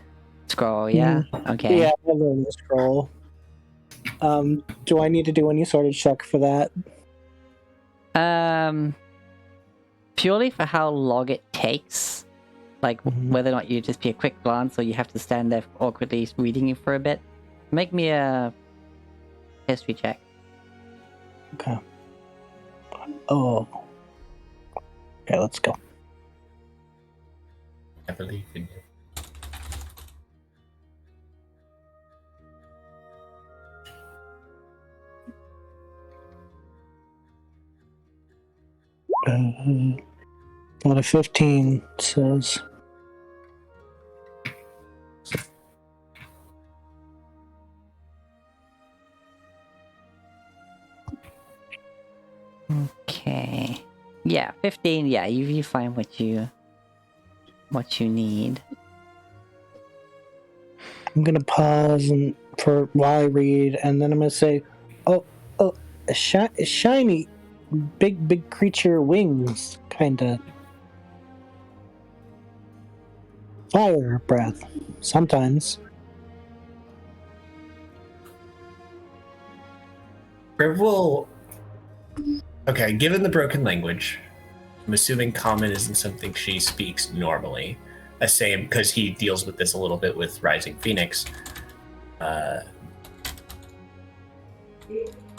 scroll, yeah? Okay. Yeah, I learned the scroll. Do I need to do any sort of check for that? Purely for how long it takes, like whether or not you just be a quick glance or you have to stand there awkwardly reading it for a bit. Make me a history check. Okay. Oh. Okay, let's go. I believe in you. Got a 15, says. Okay. Yeah, 15. Yeah, you find what you need. I'm gonna pause for while I read, and then I'm gonna say, "Oh, a shiny, big creature wings, kinda fire breath, sometimes." Kriv will. Okay, given the broken language, I'm assuming common isn't something she speaks normally. The same, because he deals with this a little bit with Rising Phoenix.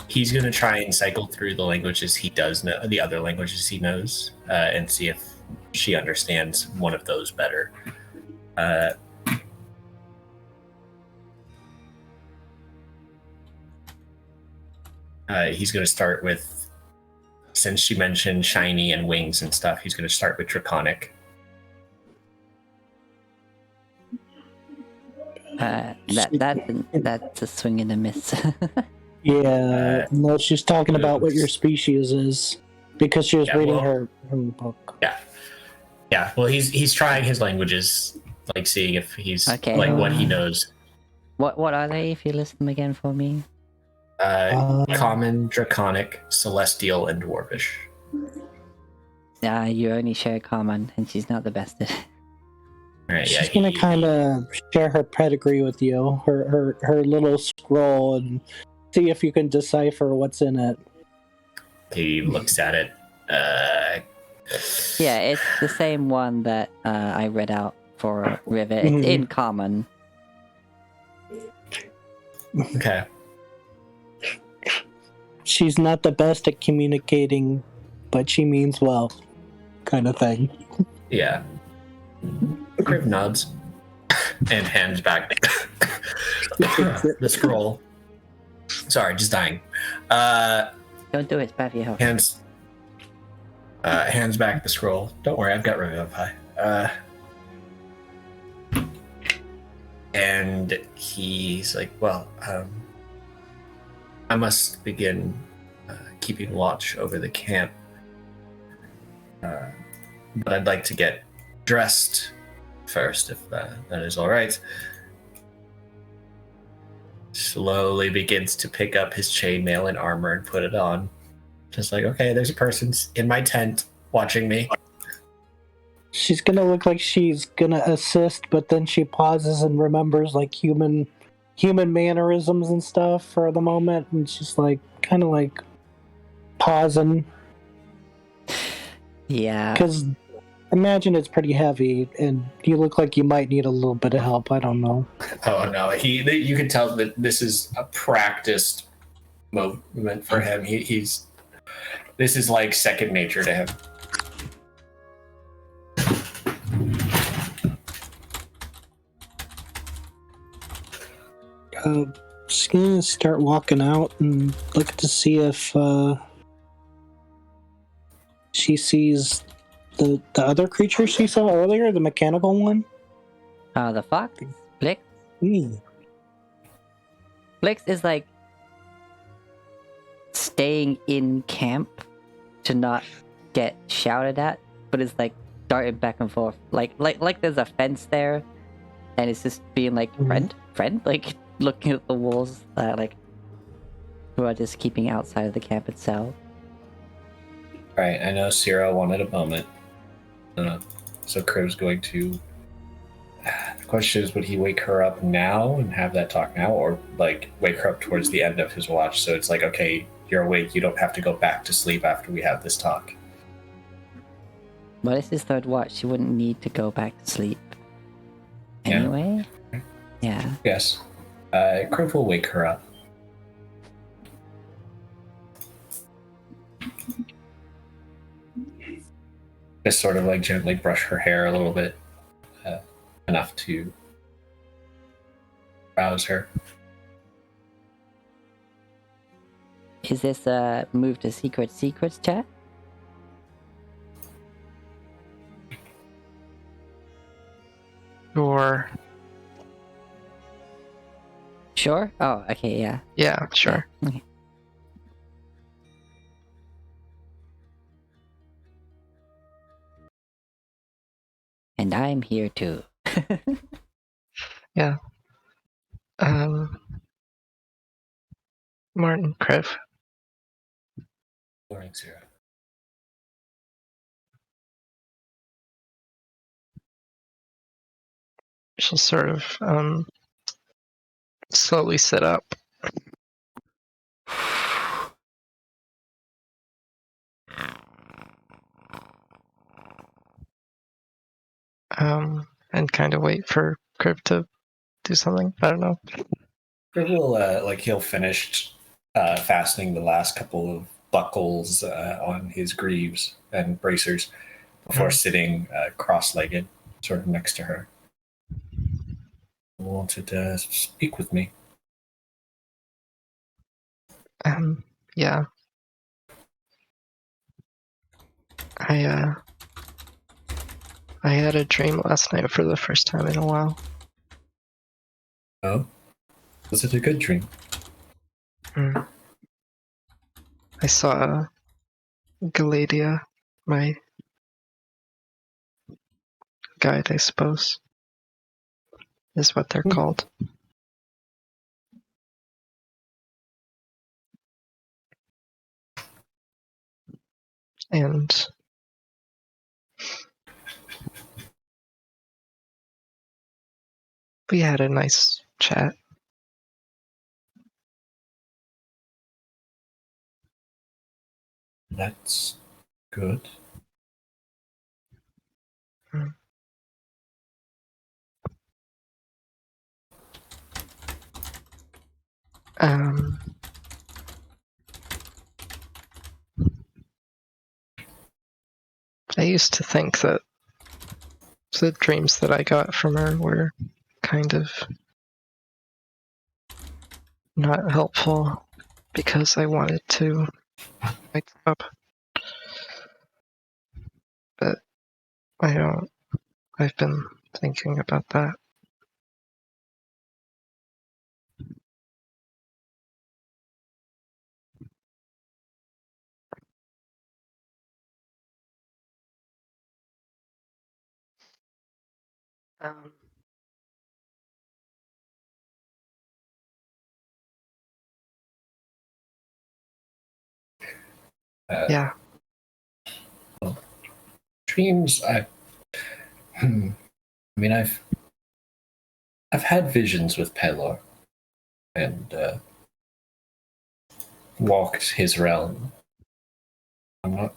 He's going to try and cycle through the languages he does know, the other languages he knows, and see if she understands one of those better. He's going to start with, since she mentioned shiny and wings and stuff, he's going to start with Draconic. That's a swing and a miss. Yeah, no, she's talking about what your species is because she was reading her book. Yeah. Well, he's trying his languages, like seeing if he's Okay. like what he knows. What are they? If you list them again for me. Common, Draconic, Celestial, and Dwarvish. You only share common, and she's not the best at it. All right, yeah, She's gonna kind of share her pedigree with you, her little scroll, and see if you can decipher what's in it. he looks at it. Yeah, it's the same one that I read out for Rivet. It's in common. Okay. She's not the best at communicating, but she means well, kind of thing. Yeah. Criv nods and hands back the scroll. Sorry, just dying. Don't do it, it's bad for your health. Hands back the scroll. Don't worry, I've got Revivify. And he's like, well, I must begin keeping watch over the camp. But I'd like to get dressed first, if that is all right. Slowly begins to pick up his chainmail and armor and put it on. Just like, okay, there's a person in my tent watching me. She's gonna look like she's gonna assist, but then she pauses and remembers like human mannerisms and stuff for the moment, and she's like kind of like pausing Yeah. because imagine it's pretty heavy, and you look like you might need a little bit of help. I don't know. Oh no, you can tell that this is a practiced movement for him. This is like second nature to him. Just gonna start walking out and look to see if she sees the other creature she saw earlier, the mechanical one. The fox? Blix? Blix is like staying in camp to not get shouted at, but it's like darting back and forth. Like there's a fence there, and it's just being like friend, like looking at the walls, like who are just keeping outside of the camp itself. Right, I know Sierra wanted a moment. So Crib's going to. The question is, would he wake her up now and have that talk now, or like wake her up towards the end of his watch? So it's like, okay, you're awake. You don't have to go back to sleep after we have this talk. Well, it's his third watch. She wouldn't need to go back to sleep. Anyway? Yeah. Yes. Crib will wake her up. Just sort of like gently brush her hair a little bit. Enough to rouse her. Is this a move to secrets chat? Sure? Oh, okay, yeah. Yeah, sure. Okay. And I'm here too. Yeah. Martin, Kriv. Morning, Sarah. She'll sort of slowly sit up. And kind of wait for Kriv to do something. I don't know. Crib will he'll finish fastening the last couple of buckles on his greaves and bracers before sitting cross-legged, sort of next to her. Wanted to speak with me. Yeah. I had a dream last night for the first time in a while. Oh? Was it a good dream? I saw Galadia, my guide, I suppose, is what they're called. And we had a nice chat. That's good. Um, I used to think that the dreams that I got from her were kind of not helpful because I wanted to wake up. But I don't. I've been thinking about that. Um, yeah. Dreams. I mean, I've had visions with Pelor, and walked his realm. I'm not